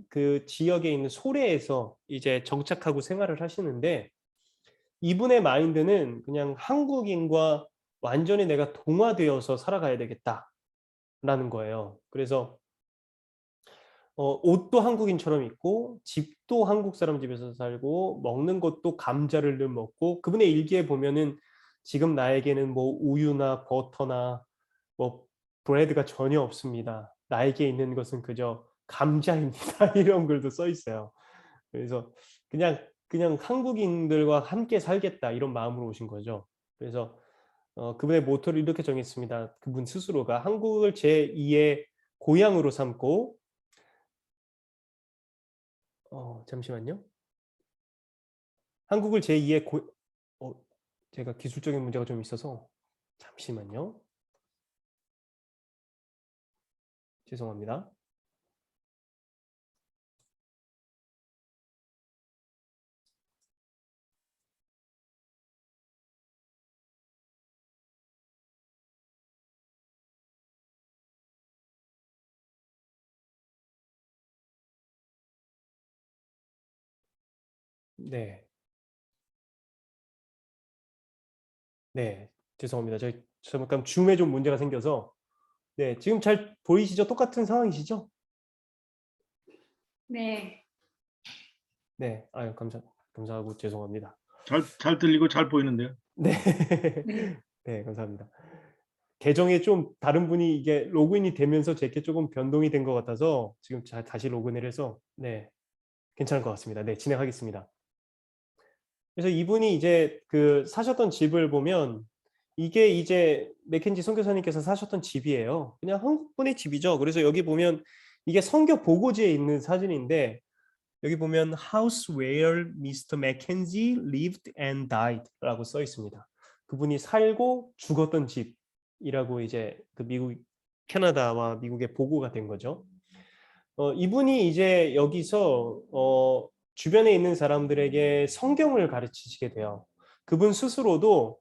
그 지역에 있는 소래에서 이제 정착하고 생활을 하시는데 이분의 마인드는 그냥 한국인과 완전히 내가 동화되어서 살아가야 되겠다라는 거예요. 그래서 옷도 한국인처럼 입고 집도 한국 사람 집에서 살고 먹는 것도 감자를 늘 먹고 그분의 일기에 보면은 지금 나에게는 뭐 우유나 버터나 뭐 브레드가 전혀 없습니다. 나에게 있는 것은 그저 감자입니다. 이런 글도 써 있어요. 그래서 그냥 한국인들과 함께 살겠다 이런 마음으로 오신 거죠. 그래서 그분의 모토를 이렇게 정했습니다. 그분 스스로가 한국을 제2의 고향으로 삼고 잠시만요. 한국을 제2의 어, 제가 기술적인 문제가 좀 있어서 잠시만요. 죄송합니다. 네. 네. 죄송합니다. 저희 잠깐 줌에 좀 문제가 생겨서 네, 지금 잘 보이시죠? 똑같은 상황이시죠? 네. 네. 아유, 감사하고 죄송합니다. 잘 들리고 잘 보이는데요. 네. 네. 네, 감사합니다. 계정에 좀 다른 분이 이게 로그인이 되면서 제게 조금 변동이 된 것 같아서 지금 다시 로그인을 해서 네, 괜찮을 것 같습니다. 네, 진행하겠습니다. 그래서 이분이 이제 그 사셨던 집을 보면 이게 이제 맥켄지 선교사님께서 사셨던 집이에요. 그냥 한국 분의 집이죠. 그래서 여기 보면 이게 선교 보고지에 있는 사진인데 여기 보면 house where Mr. Mackenzie lived and died 라고 써 있습니다. 그분이 살고 죽었던 집이라고 이제 그 미국, 캐나다와 미국의 보고가 된 거죠. 이분이 이제 여기서 주변에 있는 사람들에게 성경을 가르치시게 돼요. 그분 스스로도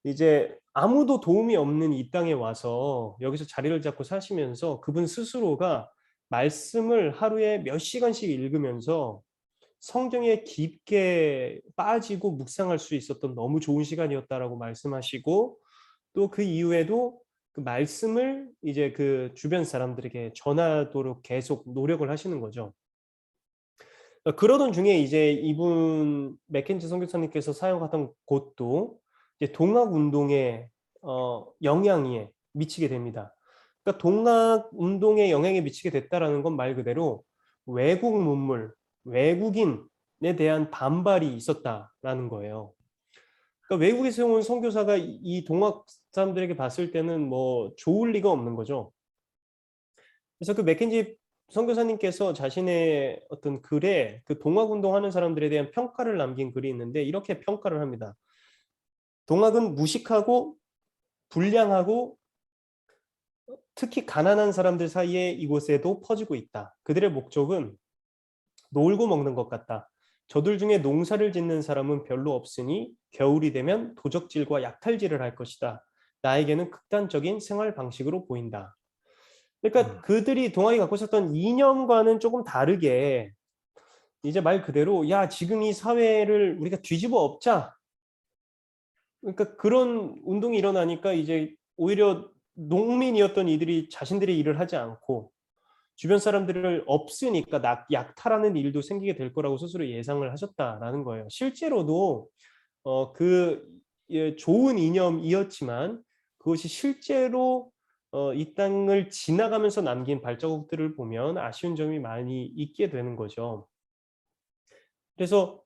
이제 아무도 도움이 없는 이 땅에 와서 여기서 자리를 잡고 사시면서 그분 스스로가 말씀을 하루에 몇 시간씩 읽으면서 성경에 깊게 빠지고 묵상할 수 있었던 너무 좋은 시간이었다라고 말씀하시고, 또 그 이후에도 그 말씀을 이제 그 주변 사람들에게 전하도록 계속 노력을 하시는 거죠. 그러던 중에 이제 이분 맥켄지 선교사님께서 사용하던 곳도 이제 동학 운동의 영향에 미치게 됩니다. 그러니까 동학 운동에 영향에 미치게 됐다라는 건 말 그대로 외국 문물, 외국인에 대한 반발이 있었다라는 거예요. 그러니까 외국에서 온 선교사가 이 동학 사람들에게 봤을 때는 뭐 좋을 리가 없는 거죠. 그래서 그 맥켄지 선교사님께서 자신의 어떤 글에 그 동학 운동하는 사람들에 대한 평가를 남긴 글이 있는데 이렇게 평가를 합니다. 동학은 무식하고 불량하고 특히 가난한 사람들 사이에 이곳에도 퍼지고 있다. 그들의 목적은 놀고 먹는 것 같다. 저들 중에 농사를 짓는 사람은 별로 없으니 겨울이 되면 도적질과 약탈질을 할 것이다. 나에게는 극단적인 생활 방식으로 보인다. 그러니까 그들이 동학이 갖고 있었던 이념과는 조금 다르게 이제 말 그대로 야, 지금 이 사회를 우리가 뒤집어 엎자. 그러니까 그런 운동이 일어나니까 이제 오히려 농민이었던 이들이 자신들의 일을 하지 않고 주변 사람들을 없으니까 약탈하는 일도 생기게 될 거라고 스스로 예상을 하셨다라는 거예요. 실제로도 그 좋은 이념이었지만 그것이 실제로 이 땅을 지나가면서 남긴 발자국들을 보면 아쉬운 점이 많이 있게 되는 거죠. 그래서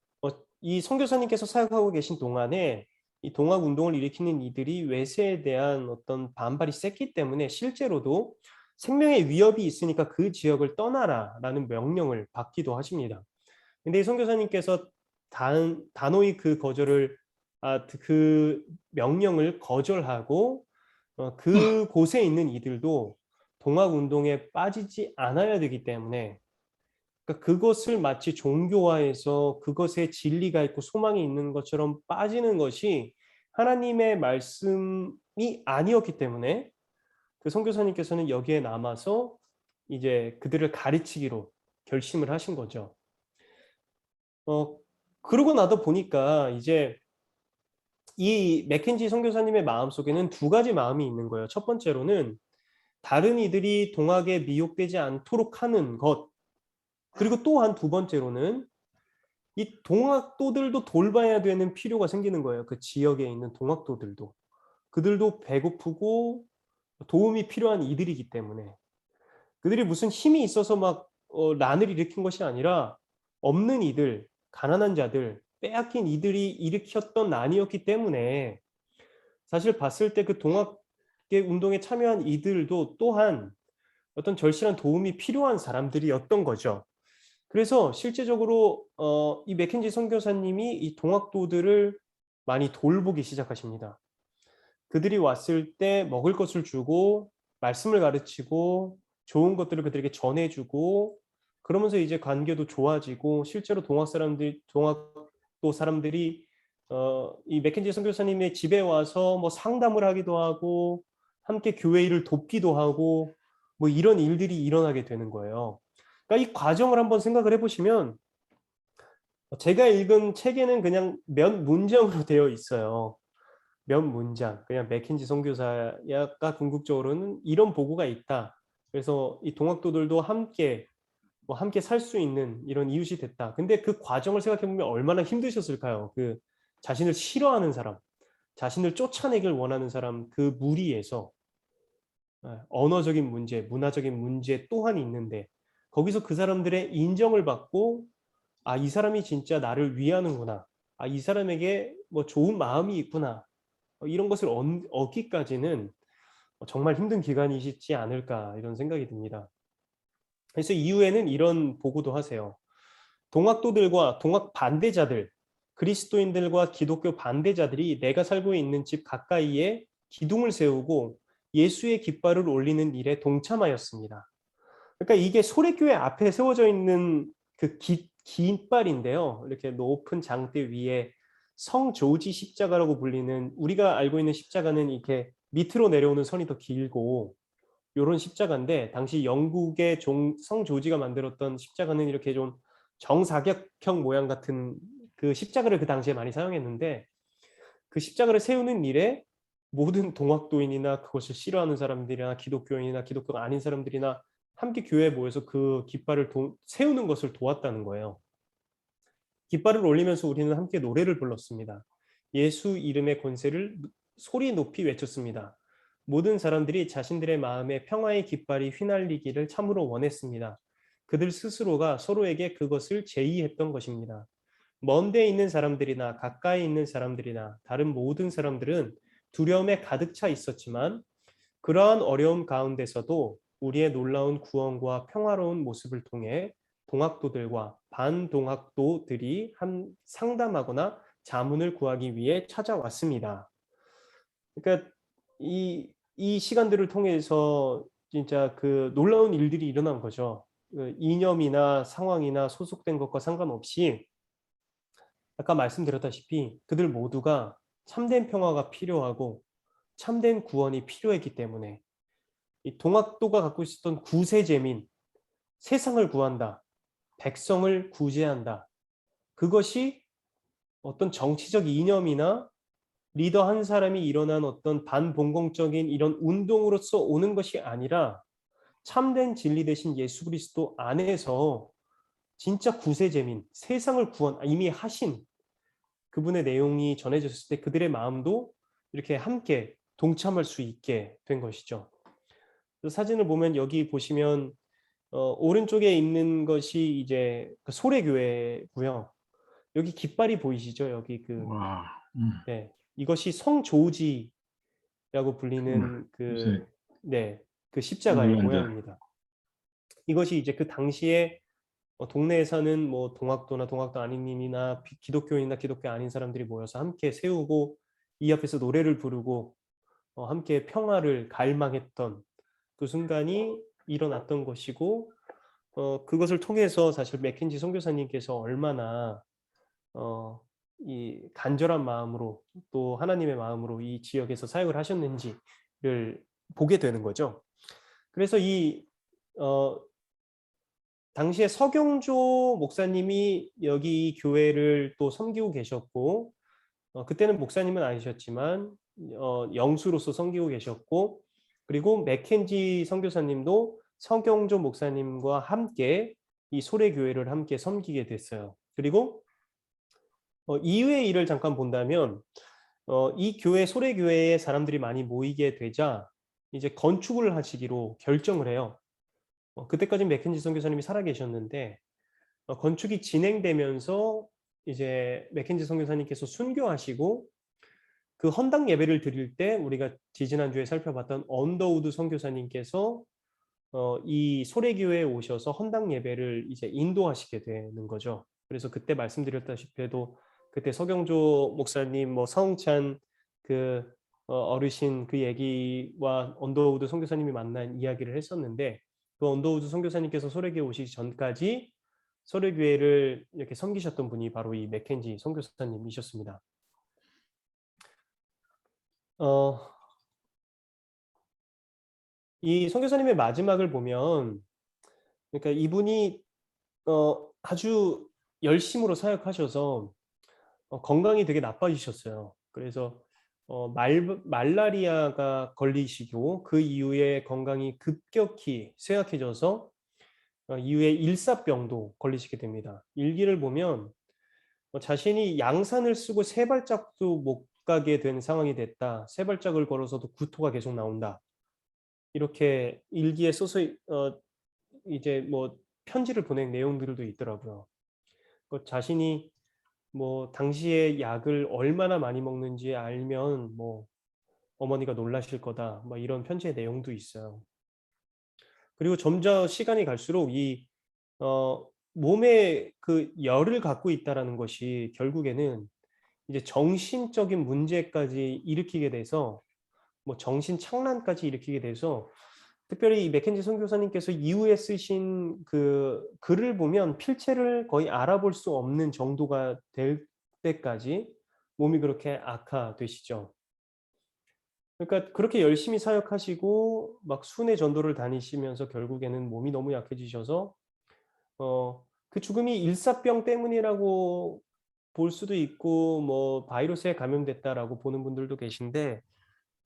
이 선교사님께서 사역하고 계신 동안에 이 동학 운동을 일으키는 이들이 외세에 대한 어떤 반발이 셌기 때문에 실제로도 생명의 위협이 있으니까 그 지역을 떠나라라는 명령을 받기도 하십니다. 근데 이 선교사님께서 단호히 그 명령을 거절하고 그곳에 있는 이들도 동학 운동에 빠지지 않아야 되기 때문에, 그러니까 그것을 마치 종교화해서 그것에 진리가 있고 소망이 있는 것처럼 빠지는 것이 하나님의 말씀이 아니었기 때문에 그 선교사님께서는 여기에 남아서 이제 그들을 가르치기로 결심을 하신 거죠. 그러고 나다 보니까 이제 이 맥켄지 선교사님의 마음속에는 두 가지 마음이 있는 거예요. 첫 번째로는 다른 이들이 동학에 미혹되지 않도록 하는 것, 그리고 또한 두 번째로는 이 동학도들도 돌봐야 되는 필요가 생기는 거예요. 그 지역에 있는 동학도들도. 그들도 배고프고 도움이 필요한 이들이기 때문에. 그들이 무슨 힘이 있어서 막 난을 일으킨 것이 아니라 없는 이들, 가난한 자들, 빼앗긴 이들이 일으켰던 난이었기 때문에 사실 봤을 때 그 동학의 운동에 참여한 이들도 또한 어떤 절실한 도움이 필요한 사람들이었던 거죠. 그래서 실제적으로 이 맥켄지 선교사님이 이 동학도들을 많이 돌보기 시작하십니다. 그들이 왔을 때 먹을 것을 주고 말씀을 가르치고 좋은 것들을 그들에게 전해 주고, 그러면서 이제 관계도 좋아지고 실제로 동학도 사람들이 이 맥켄지 선교사님의 집에 와서 뭐 상담을 하기도 하고 함께 교회 일을 돕기도 하고 뭐 이런 일들이 일어나게 되는 거예요. 그러니까 이 과정을 한번 생각을 해 보시면 제가 읽은 책에는 그냥 몇 문장으로 되어 있어요. 몇 문장. 그냥 맥켄지 선교사가 궁극적으로는 이런 보고가 있다. 그래서 이 동학도들도 함께 살 수 있는 이런 이웃이 됐다. 근데 그 과정을 생각해 보면 얼마나 힘드셨을까요? 그 자신을 싫어하는 사람, 자신을 쫓아내길 원하는 사람 그 무리에서 언어적인 문제, 문화적인 문제 또한 있는데 거기서 그 사람들의 인정을 받고 이 사람이 진짜 나를 위하는구나. 이 사람에게 뭐 좋은 마음이 있구나. 이런 것을 얻기까지는 정말 힘든 기간이시지 않을까 이런 생각이 듭니다. 그래서 이후에는 이런 보고도 하세요. 동학도들과 동학 반대자들, 그리스도인들과 기독교 반대자들이 내가 살고 있는 집 가까이에 기둥을 세우고 예수의 깃발을 올리는 일에 동참하였습니다. 그러니까 이게 소래교회 앞에 세워져 있는 그 깃발인데요. 이렇게 높은 장대 위에 성 조지 십자가라고 불리는, 우리가 알고 있는 십자가는 이렇게 밑으로 내려오는 선이 더 길고 요런 십자가인데, 당시 영국의 성 조지가 만들었던 십자가는 이렇게 좀 정사각형 모양 같은 그 십자가를 그 당시에 많이 사용했는데, 그 십자가를 세우는 일에 모든 동학도인이나 그것을 싫어하는 사람들이나 기독교인이나 기독교가 아닌 사람들이나 함께 교회에 모여서 그 깃발을 세우는 것을 도왔다는 거예요. 깃발을 올리면서 우리는 함께 노래를 불렀습니다. 예수 이름의 권세를 소리 높이 외쳤습니다. 모든 사람들이 자신들의 마음에 평화의 깃발이 휘날리기를 참으로 원했습니다. 그들 스스로가 서로에게 그것을 제의했던 것입니다. 먼 데 있는 사람들이나 가까이 있는 사람들이나 다른 모든 사람들은 두려움에 가득 차 있었지만, 그러한 어려움 가운데서도 우리의 놀라운 구원과 평화로운 모습을 통해 동학도들과 반동학도들이 상담하거나 자문을 구하기 위해 찾아왔습니다. 그러니까 이 시간들을 통해서 진짜 그 놀라운 일들이 일어난 거죠. 그 이념이나 상황이나 소속된 것과 상관없이 아까 말씀드렸다시피 그들 모두가 참된 평화가 필요하고 참된 구원이 필요했기 때문에 이 동학도가 갖고 있었던 구세재민, 세상을 구한다, 백성을 구제한다, 그것이 어떤 정치적 이념이나 리더 한 사람이 일어난 어떤 반봉공적인 이런 운동으로서 오는 것이 아니라 참된 진리 되신 예수 그리스도 안에서 진짜 구세재민, 세상을 이미 하신 그분의 내용이 전해졌을 때 그들의 마음도 이렇게 함께 동참할 수 있게 된 것이죠. 사진을 보면 여기 보시면 오른쪽에 있는 것이 이제 그 소래교회고요. 여기 깃발이 보이시죠? 여기 와, 네, 이것이 성 조지라고 정말 불리는 요새 네, 그 십자가의 놀란다. 모양입니다. 이것이 이제 그 당시에 동네에 사는 뭐 동학도나 동학도 아닌님이나 기독교인이나 기독교 아닌 사람들이 모여서 함께 세우고 이 앞에서 노래를 부르고 함께 평화를 갈망했던 그 순간이 일어났던 것이고, 그것을 통해서 사실 맥켄지 선교사님께서 얼마나 이 간절한 마음으로 또 하나님의 마음으로 이 지역에서 사역을 하셨는지를 보게 되는 거죠. 그래서 당시에 서경조 목사님이 여기 교회를 또 섬기고 계셨고, 그때는 목사님은 아니셨지만 영수로서 섬기고 계셨고, 그리고 맥켄지 선교사님도 서경조 목사님과 함께 이 소래교회를 함께 섬기게 됐어요. 그리고 이후의 일을 잠깐 본다면 이 소래교회에 사람들이 많이 모이게 되자 이제 건축을 하시기로 결정을 해요. 그때까지는 맥켄지 선교사님이 살아 계셨는데 건축이 진행되면서 이제 맥켄지 선교사님께서 순교하시고, 그 헌당 예배를 드릴 때 우리가 지지난주에 살펴봤던 언더우드 선교사님께서 이 소래교회에 오셔서 헌당 예배를 이제 인도하시게 되는 거죠. 그래서 그때 말씀드렸다시피도 그때 서경조 목사님, 뭐 서흥찬 그 어르신 그 얘기와 언더우드 선교사님이 만난 이야기를 했었는데, 그 언더우드 선교사님께서 소래교회 오시기 전까지 소래교회를 이렇게 섬기셨던 분이 바로 이 맥켄지 선교사님이셨습니다. 이 선교사님의 마지막을 보면, 그러니까 이분이 아주 열심으로 사역하셔서 건강이 되게 나빠지셨어요. 그래서 말라리아가 걸리시고 그 이후에 건강이 급격히 쇠약해져서 이후에 일사병도 걸리시게 됩니다. 일기를 보면 자신이 양산을 쓰고 세 발짝도 못 가게 된 상황이 됐다. 세 발짝을 걸어서도 구토가 계속 나온다. 이렇게 일기에 써서 이제 뭐 편지를 보낸 내용들도 있더라고요. 자신이 뭐 당시에 약을 얼마나 많이 먹는지 알면 뭐 어머니가 놀라실 거다, 뭐 이런 편지의 내용도 있어요. 그리고 점점 시간이 갈수록 이 몸에 그 열을 갖고 있다라는 것이 결국에는 이제 정신적인 문제까지 일으키게 돼서 뭐 정신 착란까지 일으키게 돼서 특별히 이 맥켄지 선교사님께서 이후에 쓰신 그 글을 보면 필체를 거의 알아볼 수 없는 정도가 될 때까지 몸이 그렇게 악화되시죠. 그러니까 그렇게 열심히 사역하시고 막 순회 전도를 다니시면서 결국에는 몸이 너무 약해지셔서 그 죽음이 일사병 때문이라고 볼 수도 있고 뭐 '바이러스에 감염됐다.'라고 보는 분들도 계신데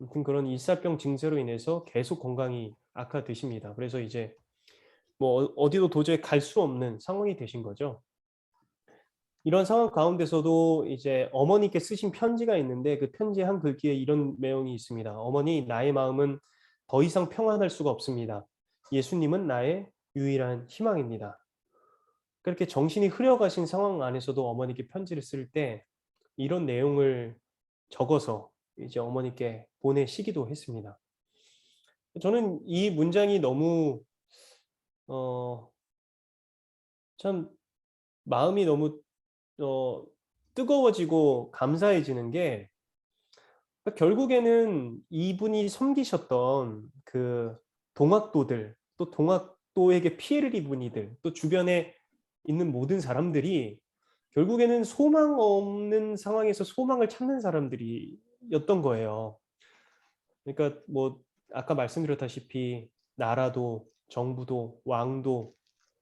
아무튼 그런 일사병 증세로 인해서 계속 건강이 악화되십니다. 그래서 이제 뭐 어디도 도저히 갈 수 없는 상황이 되신 거죠. 이런 상황 가운데서도 이제 어머니께 쓰신 편지가 있는데 그 편지의 한 글귀에 이런 내용이 있습니다. "어머니, 나의 마음은 더 이상 평안할 수가 없습니다. 예수님은 나의 유일한 희망입니다." 그렇게 정신이 흐려가신 상황 안에서도 어머니께 편지를 쓸 때 이런 내용을 적어서 이제 어머니께 보내시기도 했습니다. 저는 이 문장이 너무 어 참 마음이 너무 어 뜨거워지고 감사해지는 게 결국에는 이분이 섬기셨던 그 동학도들, 또 동학도에게 피해를 입은 이들, 또 주변에 있는 모든 사람들이 결국에는 소망 없는 상황에서 소망을 찾는 사람들이었던 거예요. 그러니까 뭐 아까 말씀드렸다시피 나라도 정부도 왕도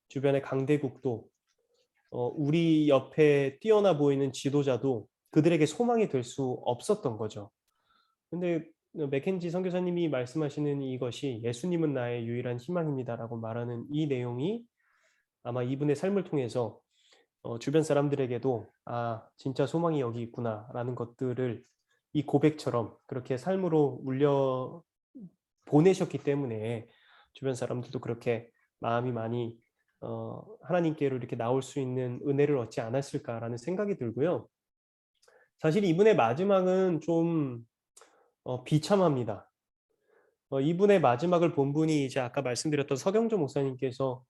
주변의 강대국도 우리 옆에 뛰어나 보이는 지도자도 그들에게 소망이 될 수 없었던 거죠. 근데 맥켄지 선교사님이 말씀하시는 이것이 "예수님은 나의 유일한 희망입니다."라고 말하는 이 내용이 아마 이분의 삶을 통해서 주변 사람들에게도 '아 진짜 소망이 여기 있구나.'라는 것들을 이 고백처럼 그렇게 삶으로 울려 보내셨기 때문에 주변 사람들도 그렇게 마음이 많이 하나님께로 이렇게 나올 수 있는 은혜를 얻지 않았을까라는 생각이 들고요. 사실 이분의 마지막은 좀 비참합니다. 이분의 마지막을 본 분이 이제 아까 말씀드렸던 서경조 목사님께서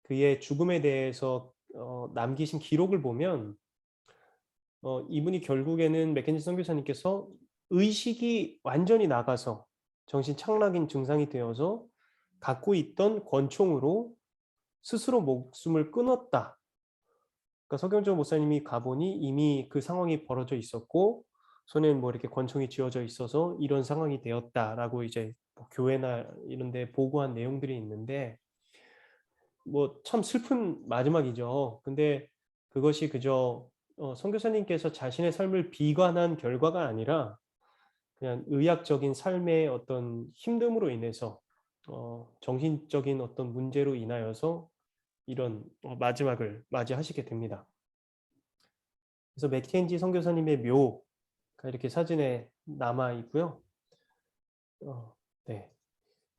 그의 죽음에 대해서 남기신 기록을 보면 이분이 결국에는 맥켄지 선교사님께서 의식이 완전히 나가서 정신 착락인 증상이 되어서 갖고 있던 권총으로 스스로 목숨을 끊었다. 그러니까 서경조 목사님이 가보니 이미 그 상황이 벌어져 있었고 손에 뭐 이렇게 권총이 쥐어져 있어서 이런 상황이 되었다라고 이제 뭐 교회나 이런 데 보고한 내용들이 있는데 뭐 참 슬픈 마지막이죠. 근데 그것이 그저 선교사님께서 자신의 삶을 비관한 결과가 아니라 그냥 의학적인 삶의 어떤 힘듦으로 인해서 정신적인 어떤 문제로 인하여서 이런 마지막을 맞이하시게 됩니다. 그래서 맥켄지 선교사님의 묘가 이렇게 사진에 남아 있고요. 네.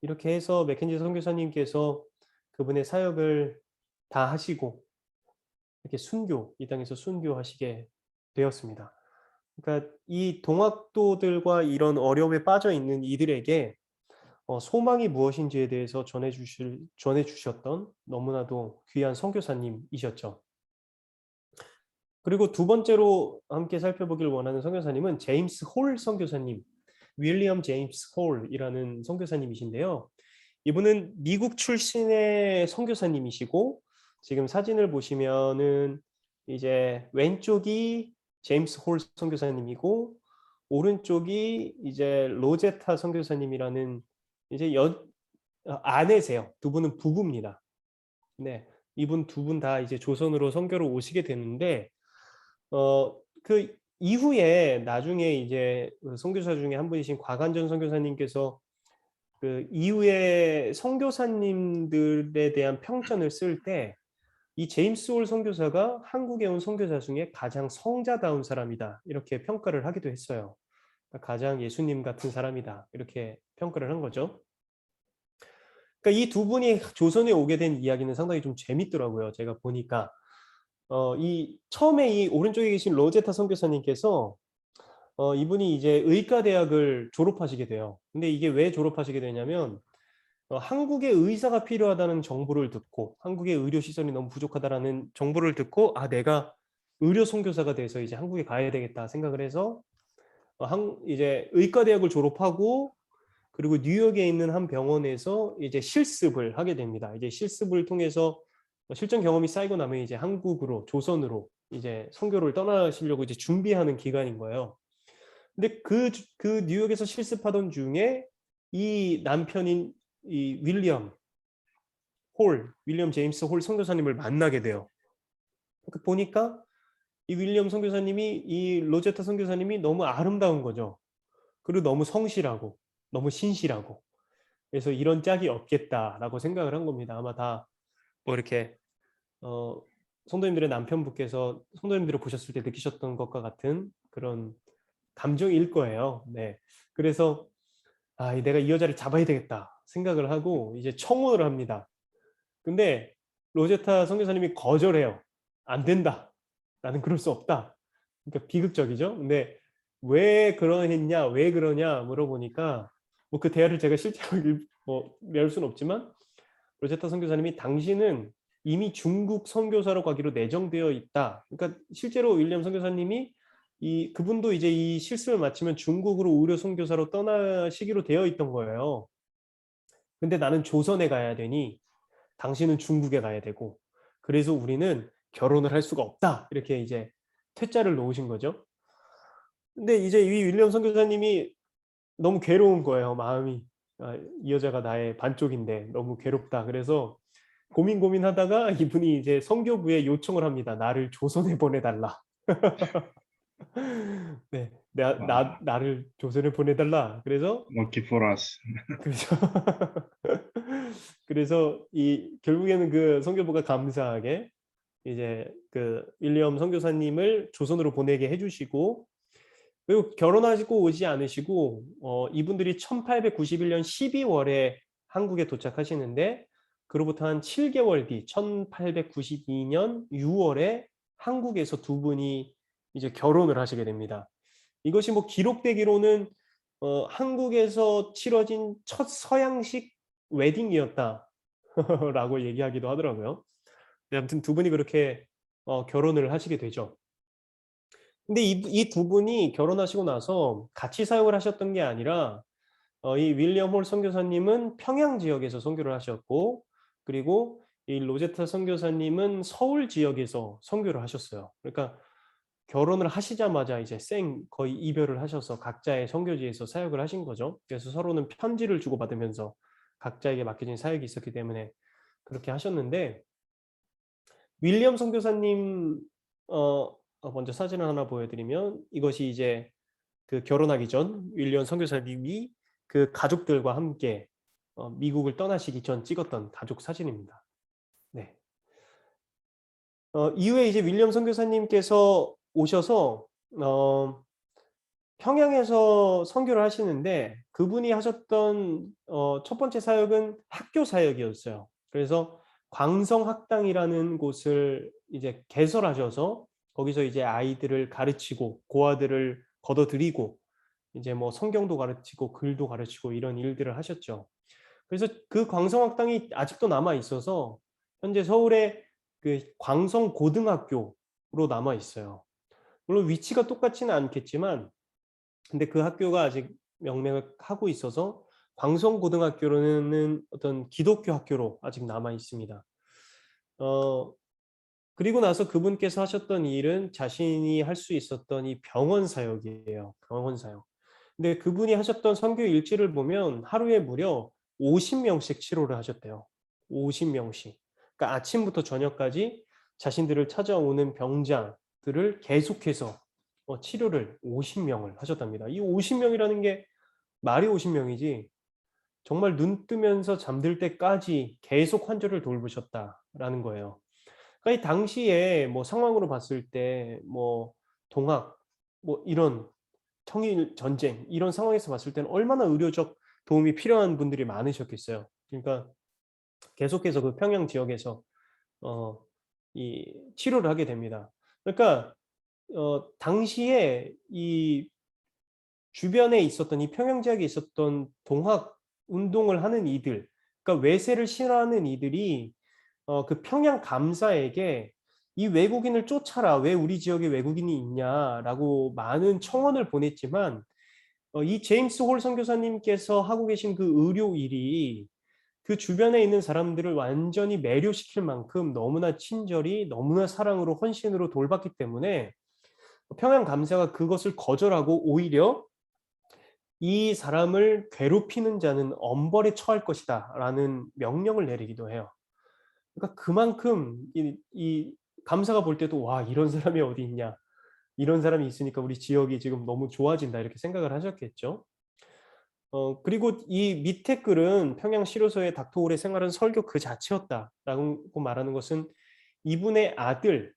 이렇게 해서 맥켄지 선교사님께서 그분의 사역을 다 하시고 이렇게 순교, 이 땅에서 순교하시게 되었습니다. 그러니까 이 동학도들과 이런 어려움에 빠져 있는 이들에게 소망이 무엇인지에 대해서 전해 주셨던 너무나도 귀한 선교사님이셨죠. 그리고 두 번째로 함께 살펴보길 원하는 선교사님은 제임스 홀 선교사님, 윌리엄 제임스 홀이라는 선교사님이신데요. 이분은 미국 출신의 선교사님이시고 지금 사진을 보시면은 이제 왼쪽이 제임스 홀 선교사님이고 오른쪽이 이제 로제타 선교사님이라는 이제 아내세요. 두 분은 부부입니다. 네. 이분 두 분 다 이제 조선으로 선교로 오시게 되는데 그 이후에 나중에 이제 그 선교사 중에 한 분이신 곽완전 선교사님께서 그 이후에 선교사님들에 대한 평전을 쓸 때 이 제임스 홀 선교사가 "한국에 온 선교사 중에 가장 성자다운 사람이다." 이렇게 평가를 하기도 했어요. 그러니까 "가장 예수님 같은 사람이다." 이렇게 평가를 한 거죠. 그러니까 이 두 분이 조선에 오게 된 이야기는 상당히 좀 재밌더라고요. 제가 보니까 이 처음에 이 오른쪽에 계신 로제타 선교사님께서 이분이 이제 의과대학을 졸업하시게 돼요. 근데 이게 왜 졸업하시게 되냐면 한국에 의사가 필요하다는 정보를 듣고 한국의 의료 시설이 너무 부족하다라는 정보를 듣고 아 내가 의료 선교사가 돼서 이제 한국에 가야 되겠다 생각을 해서 이제 의과대학을 졸업하고 그리고 뉴욕에 있는 한 병원에서 이제 실습을 하게 됩니다. 이제 실습을 통해서 실전 경험이 쌓이고 나면 이제 한국으로 조선으로 이제 선교를 떠나시려고 이제 준비하는 기간인 거예요. 근데 그 뉴욕에서 실습하던 중에 이 남편인 이 윌리엄 제임스 홀 선교사님을 만나게 돼요. 보니까 이 윌리엄 선교사님이 이 로제타 선교사님이 너무 아름다운 거죠. 그리고 너무 성실하고 너무 신실하고 그래서 '이런 짝이 없겠다.'라고 생각을 한 겁니다. 아마 다 뭐 이렇게 성도님들의 남편분께서 성도님들을 보셨을 때 느끼셨던 것과 같은 그런 감정일 거예요. 네. 그래서 '아 내가 이 여자를 잡아야 되겠다.' 생각을 하고 이제 청혼을 합니다. 근데 로제타 선교사님이 거절해요. "안 된다. 나는 그럴 수 없다." 그러니까 비극적이죠. 근데 "왜 그러했냐? 왜 그러냐?" 물어보니까 뭐 그 대화를 제가 실제로 외울 수는 없지만 로제타 선교사님이 "당신은 이미 중국 선교사로 가기로 내정되어 있다." 그러니까 실제로 윌리엄 선교사님이 그분도 이제 이 실습을 마치면 중국으로 의료 선교사로 떠나시기로 되어 있던 거예요. 근데 "나는 조선에 가야 되니 당신은 중국에 가야 되고 그래서 우리는 결혼을 할 수가 없다." 이렇게 이제 퇴짜를 놓으신 거죠. 근데 이제 이 윌리엄 선교사님이 너무 괴로운 거예요, 마음이. '아 이 여자가 나의 반쪽인데 너무 괴롭다.' 그래서 고민하다가 이분이 이제 선교부에 요청을 합니다. "나를 조선에 보내 달라." 네. Wow. 나를 조선에 보내 달라." 그래서 Lucky for us. 그래서 그래서 결국에는 그 선교부가 감사하게 이제 그 윌리엄 선교사님을 조선으로 보내게 해 주시고 그리고 결혼하시고 오지 않으시고 이분들이 1891년 12 월에 한국에 도착하시는데 그로부터 한 7 개월 뒤 1892년 6 월에 한국에서 두 분이 이제 결혼을 하시게 됩니다. 이것이 뭐 기록되기로는 "한국에서 치러진 첫 서양식 웨딩이었다."라고 얘기하기도 하더라고요. 네 아무튼 두 분이 그렇게 결혼을 하시게 되죠. 근데 이 두 분이 결혼하시고 나서 같이 사역을 하셨던 게 아니라 이 윌리엄 홀 선교사님은 평양 지역에서 선교를 하셨고 그리고 이 로제타 선교사님은 서울 지역에서 선교를 하셨어요. 그러니까 결혼을 하시자마자 이제 거의 이별을 하셔서 각자의 선교지에서 사역을 하신 거죠. 그래서 서로는 편지를 주고받으면서 각자에게 맡겨진 사역이 있었기 때문에 그렇게 하셨는데 윌리엄 선교사님 먼저 사진을 하나 보여드리면 이것이 이제 그 결혼하기 전 윌리엄 선교사님이 그 가족들과 함께 미국을 떠나시기 전 찍었던 가족 사진입니다. 네. 이후에 이제 윌리엄 선교사님께서 오셔서 어 평양에서 선교를 하시는데 그분이 하셨던 첫 번째 사역은 학교 사역이었어요. 그래서 광성학당이라는 곳을 이제 개설하셔서 거기서 이제 아이들을 가르치고 고아들을 걷어들이고 이제 뭐 성경도 가르치고 글도 가르치고 이런 일들을 하셨죠. 그래서 그 광성학당이 아직도 남아 있어서 현재 서울의 그 광성고등학교로 남아 있어요. 물론 위치가 똑같지는 않겠지만 근데 그 학교가 아직 명명을 하고 있어서 광성고등학교로는 어떤 기독교 학교로 아직 남아 있습니다. 어 그리고 나서 그분께서 하셨던 일은 자신이 할 수 있었던 이 병원 사역이에요. 병원 사역. 근데 그분이 하셨던 선교 일지를 보면 하루에 무려 50 명씩 치료를 하셨대요. 50 명씩. 그러니까 아침부터 저녁까지 자신들을 찾아오는 병자들을 계속해서 치료를 50 명을 하셨답니다. 이 50 명이라는 게 말이 50 명이지 정말 눈 뜨면서 잠들 때까지 계속 환자를 돌보셨다라는 거예요. 그러니까 이 당시에 뭐 상황으로 봤을 때 뭐 동학 뭐 이런 청일 전쟁 이런 상황에서 봤을 때는 얼마나 의료적 도움이 필요한 분들이 많으셨겠어요. 그러니까 계속해서 그 평양 지역에서 어 이 치료를 하게 됩니다. 그러니까 당시에 이 주변에 있었던 이 평양 지역에 있었던 동학 운동을 하는 이들 그러니까 외세를 싫어하는 이들이 그 평양 감사에게 "이 외국인을 쫓아라. 왜 우리 지역에 외국인이 있냐."라고 많은 청원을 보냈지만 이 제임스 홀 선교사님께서 하고 계신 그 의료 일이 그 주변에 있는 사람들을 완전히 매료시킬 만큼 너무나 친절히 너무나 사랑으로 헌신으로 돌봤기 때문에 평양 감사가 그것을 거절하고 오히려 "이 사람을 괴롭히는 자는 엄벌에 처할 것이다."라는 명령을 내리기도 해요. 그러니까 그만큼 이 감사가 볼 때도 '와 이런 사람이 어디 있냐. 이런 사람이 있으니까 우리 지역이 지금 너무 좋아진다.' 이렇게 생각을 하셨겠죠. 그리고 이 밑에 글은 "평양 시로서의 닥터 홀의 생활은 설교 그 자체였다."라고 말하는 것은 이분의 아들,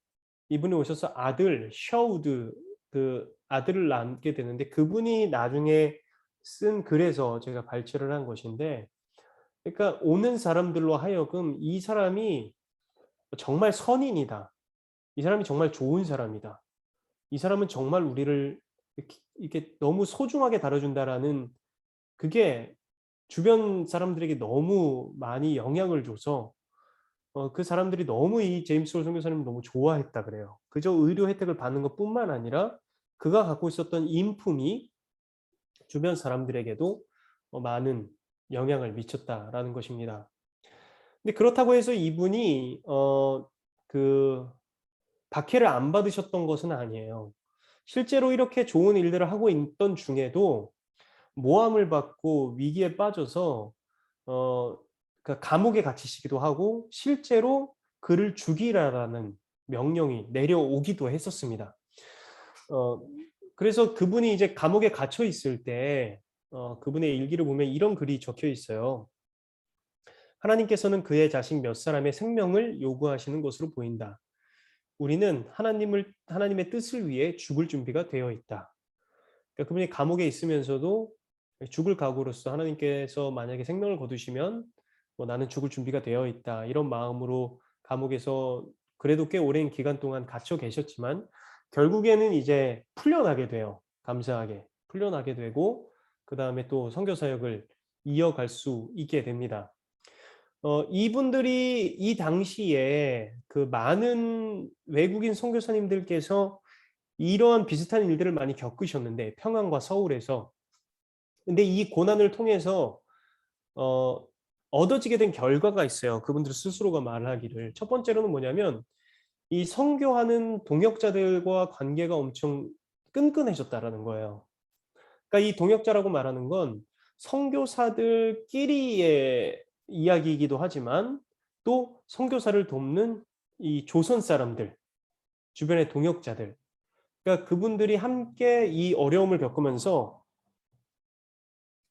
이분이 오셔서 아들 셔우드 그 아들을 낳게 되는데 그분이 나중에 쓴 글에서 제가 발췌를 한 것인데, 그러니까 오는 사람들로 하여금 '이 사람이 정말 선인이다. 이 사람이 정말 좋은 사람이다. 이 사람은 정말 우리를 이렇게 너무 소중하게 다뤄준다.'라는 그게 주변 사람들에게 너무 많이 영향을 줘서 그 사람들이 너무 이 제임스 홀 선교사님을 너무 좋아했다 그래요. 그저 의료 혜택을 받는 것뿐만 아니라 그가 갖고 있었던 인품이 주변 사람들에게도 많은 영향을 미쳤다라는 것입니다. 근데 그렇다고 해서 이분이 그 박해를 안 받으셨던 것은 아니에요. 실제로 이렇게 좋은 일들을 하고 있던 중에도 모함을 받고 위기에 빠져서 어 감옥에 갇히시기도 하고 실제로 그를 죽이라라는 명령이 내려오기도 했었습니다. 어 그래서 그분이 이제 감옥에 갇혀 있을 때 그분의 일기를 보면 이런 글이 적혀 있어요. "하나님께서는 그의 자식 몇 사람의 생명을 요구하시는 것으로 보인다. 우리는 하나님의 뜻을 위해 죽을 준비가 되어 있다." 그러니까 그분이 감옥에 있으면서도 죽을 각오로서 하나님께서 만약에 생명을 거두시면 "나는 죽을 준비가 되어 있다." 이런 마음으로 감옥에서 그래도 꽤 오랜 기간 동안 갇혀 계셨지만 결국에는 이제 풀려나게 돼요, 감사하게. 풀려나게 되고 그다음에 또 선교 사역을 이어갈 수 있게 됩니다. 이분들이 이 당시에 그 많은 외국인 선교사님들께서 이러한 비슷한 일들을 많이 겪으셨는데 평양과 서울에서. 근데 이 고난을 통해서 어 얻어지게 된 결과가 있어요. 그분들 스스로가 말하기를. 첫 번째로는 뭐냐면 이 선교하는 동역자들과 관계가 엄청 끈끈해졌다라는 거예요. 그러니까 이 동역자라고 말하는 건 선교사들끼리의 이야기이기도 하지만 또 선교사를 돕는 이 조선 사람들, 주변의 동역자들, 그러니까 그분들이 함께 이 어려움을 겪으면서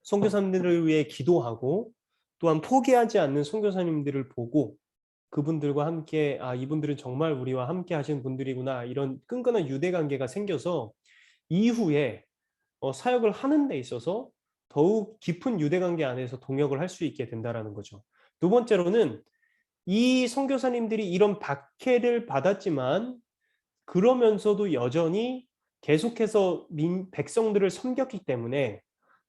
선교사님들을 위해 기도하고 또한 포기하지 않는 선교사님들을 보고 그분들과 함께 '아 이분들은 정말 우리와 함께 하시는 분들이구나.' 이런 끈끈한 유대 관계가 생겨서 이후에 사역을 하는 데 있어서 더욱 깊은 유대 관계 안에서 동역을 할 수 있게 된다라는 거죠. 두 번째로는 이 선교사님들이 이런 박해를 받았지만 그러면서도 여전히 계속해서 백성들을 섬겼기 때문에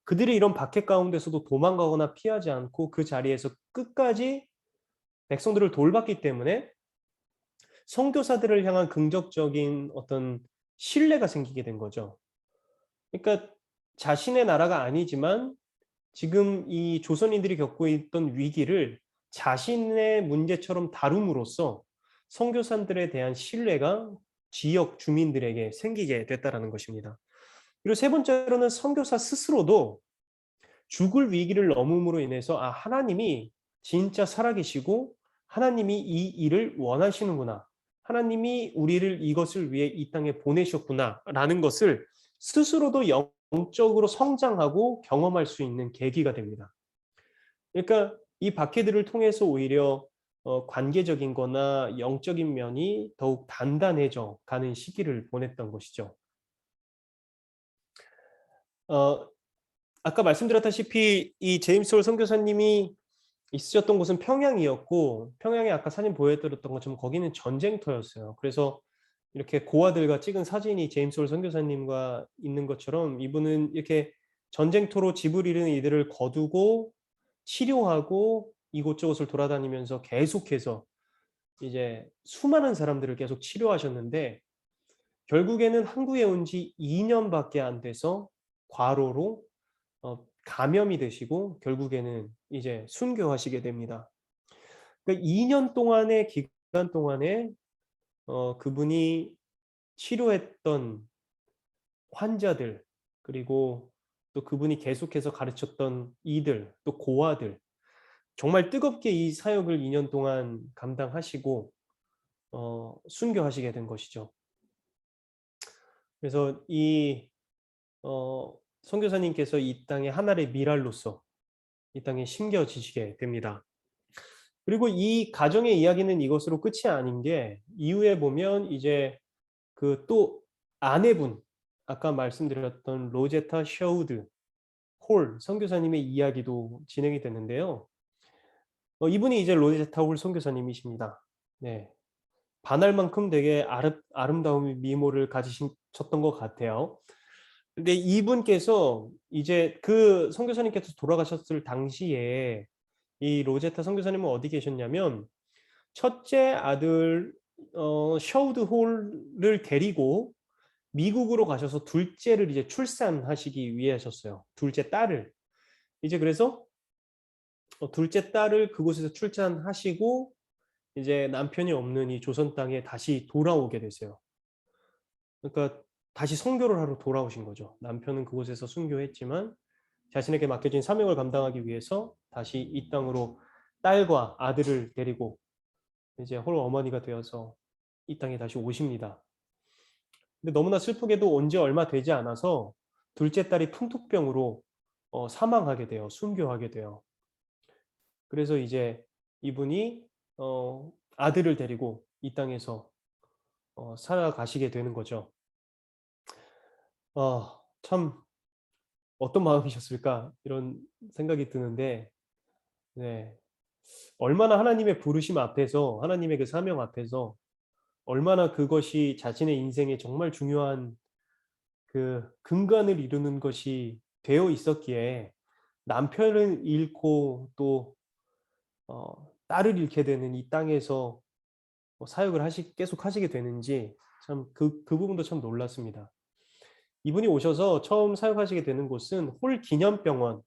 그들이 이런 박해 가운데서도 도망가거나 피하지 않고 그 자리에서 끝까지 백성들을 돌봤기 때문에 선교사들을 향한 긍정적인 어떤 신뢰가 생기게 된 거죠. 그러니까 자신의 나라가 아니지만 지금 이 조선인들이 겪고 있던 위기를 자신의 문제처럼 다룸으로써 선교사들에 대한 신뢰가 지역 주민들에게 생기게 됐다라는 것입니다. 그리고 세 번째로는 선교사 스스로도 죽을 위기를 넘음으로 인해서 '아 하나님이 진짜 살아계시고 하나님이 이 일을 원하시는구나. 하나님이 우리를 이것을 위해 이 땅에 보내셨구나.'라는 것을 스스로도 영적으로 성장하고 경험할 수 있는 계기가 됩니다. 그러니까 이 박해들을 통해서 오히려 관계적인 거나 영적인 면이 더욱 단단해져 가는 시기를 보냈던 것이죠. 어 아까 말씀드렸다시피 이 제임스 홀 선교사님이 있으셨던 곳은 평양이었고 평양에 아까 사진 보여드렸던 것처럼 거기는 전쟁터였어요. 그래서 이렇게 고아들과 찍은 사진이 제임스 홀 선교사님과 있는 것처럼 이분은 이렇게 전쟁터로 집을 잃은 이들을 거두고 치료하고 이곳저곳을 돌아다니면서 계속해서 이제 수많은 사람들을 계속 치료하셨는데 결국에는 한국에 온 지 2년밖에 안 돼서 과로로 감염이 되시고 결국에는 이제 순교하시게 됩니다. 그러니까 2년 동안의 기간 동안에 그분이 치료했던 환자들, 그리고 또 그분이 계속해서 가르쳤던 이들, 또 고아들, 정말 뜨겁게 이 사역을 2년 동안 감당하시고 순교하시게 된 것이죠. 그래서 이 선교사님께서 이 땅의 하나의 미랄로서 이 땅에 심겨지시게 됩니다. 그리고 이 가정의 이야기는 이것으로 끝이 아닌 게 이후에 보면 이제 그 또 아내분, 아까 말씀드렸던 로제타 셔우드 홀 선교사님의 이야기도 진행이 되는데요. 이분이 이제 로제타 홀 선교사님이십니다. 네. 반할 만큼 되게 아름다운 미모를 가지셨던 것 같아요. 근데 이분께서 이제 그 선교사님께서 돌아가셨을 당시에 이 로제타 선교사님은 어디 계셨냐면 첫째 아들 셔우드 홀을 데리고 미국으로 가셔서 둘째를 이제 출산하시기 위해 하셨어요. 둘째 딸을. 이제 그래서 둘째 딸을 그곳에서 출산하시고 이제 남편이 없는 이 조선 땅에 다시 돌아오게 되세요. 그러니까 다시 선교를 하러 돌아오신 거죠. 남편은 그곳에서 순교했지만 자신에게 맡겨진 사명을 감당하기 위해서 다시 이 땅으로 딸과 아들을 데리고 이제 홀 어머니가 되어서 이 땅에 다시 오십니다. 근데 너무나 슬프게도 온 지 얼마 되지 않아서 둘째 딸이 풍토병으로 사망하게 돼요. 순교하게 돼요. 그래서 이제 이분이 아들을 데리고 이 땅에서 살아가시게 되는 거죠. 참 어떤 마음이셨을까 이런 생각이 드는데 네. 얼마나 하나님의 부르심 앞에서 하나님의 그 사명 앞에서 얼마나 그것이 자신의 인생에 정말 중요한 그 근간을 이루는 것이 되어 있었기에 남편을 잃고 또 딸을 잃게 되는 이 땅에서 사역을 계속 하시게 되는지 참 그 부분도 참 놀랐습니다. 이분이 오셔서 처음 사역하시게 되는 곳은 홀 기념병원,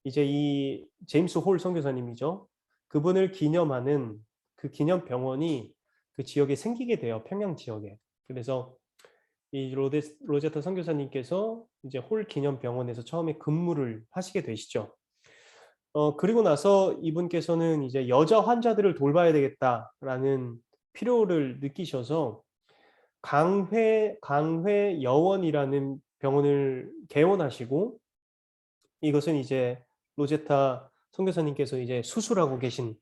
이제 이 제임스 홀 선교사님이죠. 그분을 기념하는 그 기념병원이 그 지역에 생기게 돼요. 평양 지역에. 그래서 이 로제타 선교사님께서 이제 홀 기념병원에서 처음에 근무를 하시게 되시죠. 그리고 나서 이분께서는 이제 '여자 환자들을 돌봐야 되겠다.'라는 필요를 느끼셔서 강회 여원이라는 병원을 개원하시고 이것은 이제 로제타 선교사님께서 이제 수술하고 계신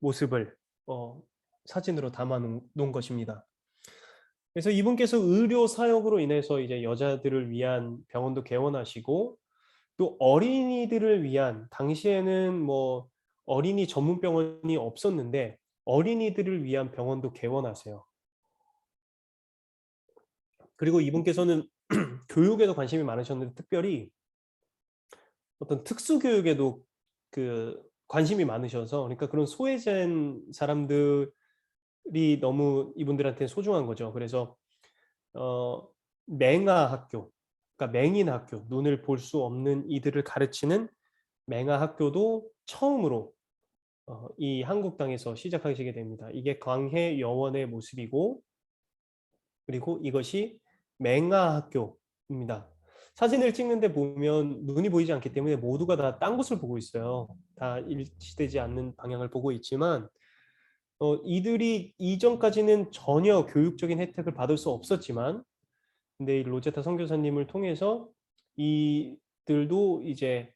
모습을 어 사진으로 담아 놓은 것입니다. 그래서 이분께서 의료 사역으로 인해서 이제 여자들을 위한 병원도 개원하시고 또 어린이들을 위한 당시에는 뭐 어린이 전문 병원이 없었는데 어린이들을 위한 병원도 개원하세요. 그리고 이분께서는 교육에도 관심이 많으셨는데 특별히 어떤 특수 교육에도 그 관심이 많으셔서 그러니까 그런 소외된 사람들이 너무 이분들한테는 소중한 거죠. 그래서 어 맹아 학교, 그러니까 맹인 학교, 눈을 볼 수 없는 이들을 가르치는 맹아 학교도 처음으로 이 한국 땅에서 시작하시게 됩니다. 이게 광해 여원의 모습이고 그리고 이것이 맹아 학교입니다. 사진을 찍는데 보면 눈이 보이지 않기 때문에 모두가 다 딴 곳을 보고 있어요. 다 일치되지 않는 방향을 보고 있지만 이들이 이전까지는 전혀 교육적인 혜택을 받을 수 없었지만 근데 이 로제타 선교사님을 통해서 이들도 이제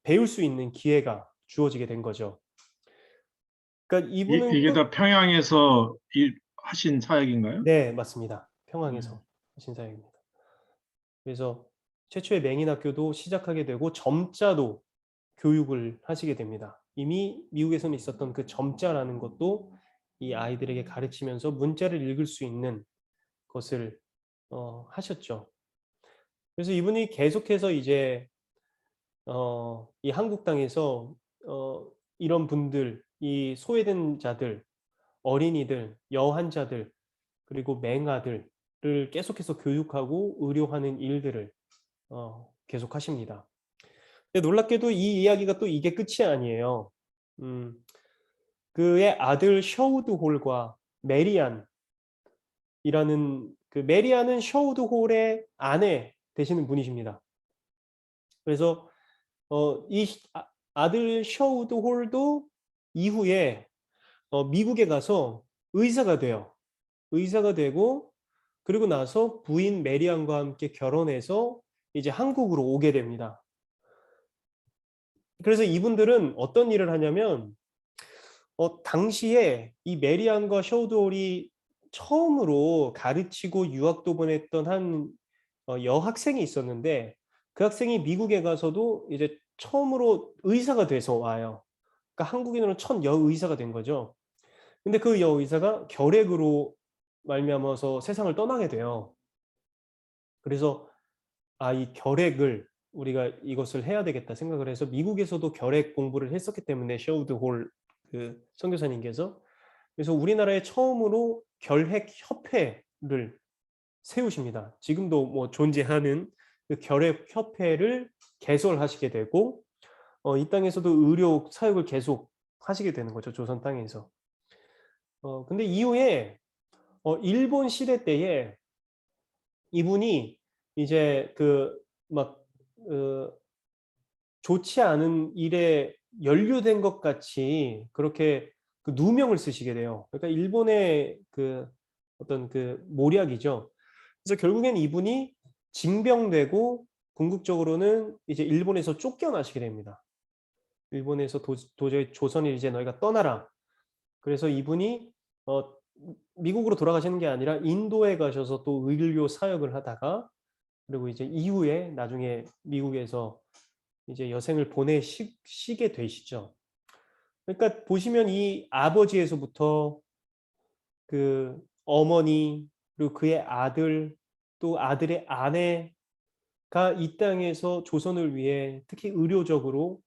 배울 수 있는 기회가 주어지게 된 거죠. 그러니까 이분은 이게 다 평양에서 하신 사역인가요? 네, 맞습니다. 네. 평양에서 하신 사역입니다. 그래서 최초의 맹인 학교도 시작하게 되고 점자도 교육을 하시게 됩니다. 이미 미국에서는 있었던 그 점자라는 것도 이 아이들에게 가르치면서 문자를 읽을 수 있는 것을 하셨죠. 그래서 이분이 계속해서 이제 이 한국 땅에서 이런 분들, 이 소외된 자들, 어린이들, 여환자들, 그리고 맹아들을 계속해서 교육하고 의료하는 일들을 계속하십니다. 근데 놀랍게도 이 이야기가 또 이게 끝이 아니에요. 음, 그의 아들 셔우드 홀과 메리안이라는, 그 메리안은 셔우드 홀의 아내 되시는 분이십니다. 그래서 이 아들 셔우드 홀도 이후에 미국에 가서 의사가 돼요. 의사가 되고, 그리고 나서 부인 메리안과 함께 결혼해서 이제 한국으로 오게 됩니다. 그래서 이분들은 어떤 일을 하냐면 당시에 이 메리안과 셔우드홀이 처음으로 가르치고 유학도 보냈던 한 여학생이 있었는데, 그 학생이 미국에 가서도 이제 처음으로 의사가 돼서 와요. 그러니까 한국인으로 첫 여의사가 된 거죠. 근데 그 여의사가 결핵으로 말미암아서 세상을 떠나게 돼요. 그래서 이 결핵을 우리가 이것을 해야 되겠다 생각을 해서 미국에서도 결핵 공부를 했었기 때문에 셔우드 홀 그 선교사님께서, 그래서 우리나라에 처음으로 결핵 협회를 세우십니다. 지금도 뭐 존재하는 그 결핵 협회를 개설하시게 되고 이 땅에서도 의료 사역을 계속 하시게 되는 거죠. 조선 땅에서. 근데 이후에 일본 시대 때에 이분이 이제 막 좋지 않은 일에 연루된 것 같이 그렇게 그 누명을 쓰시게 돼요. 그러니까 일본의 그 어떤 그 모략이죠. 그래서 결국엔 이분이 징병되고 궁극적으로는 이제 일본에서 쫓겨나시게 됩니다. 일본에서 도저히 조선이 이제 너희가 떠나라. 그래서 이분이 어, 미국으로 돌아가시는 게 아니라 인도에 가셔서 또 의료 사역을 하다가, 그리고 이제 이후에 나중에 미국에서 이제 여생을 보내시게 되시죠. 그러니까 보시면 이 아버지에서부터 그 어머니, 그리고 그의 아들, 또 아들의 아내가 이 땅에서 조선을 위해 특히 의료적으로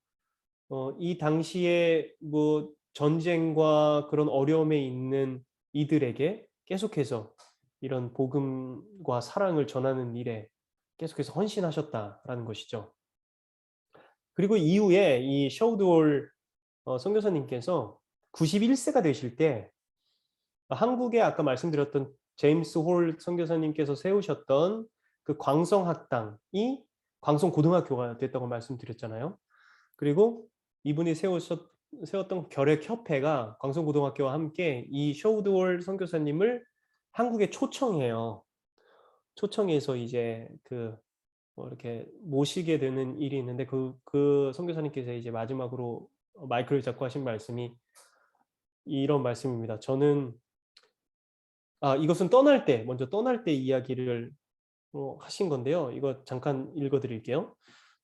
이 당시에 뭐 전쟁과 그런 어려움에 있는 이들에게 계속해서 이런 복음과 사랑을 전하는 일에 계속해서 헌신하셨다라는 것이죠. 그리고 이후에 이 셔우드홀 선교사님께서 91세가 되실 때 한국에 아까 말씀드렸던 제임스 홀 선교사님께서 세우셨던 그 광성학당이 광성고등학교가 됐다고 말씀드렸잖아요. 그리고 이분이 세웠던 결핵협회가 광성고등학교와 함께 이 셔우드홀 선교사님을 한국에 초청해요. 초청해서 이제 뭐 이렇게 모시게 되는 일이 있는데, 그 선교사님께서 이제 마지막으로 마이크를 잡고 하신 말씀이 이런 말씀입니다. 저는 이것은 먼저 떠날 때 이야기를 하신 건데요. 이거 잠깐 읽어 드릴게요.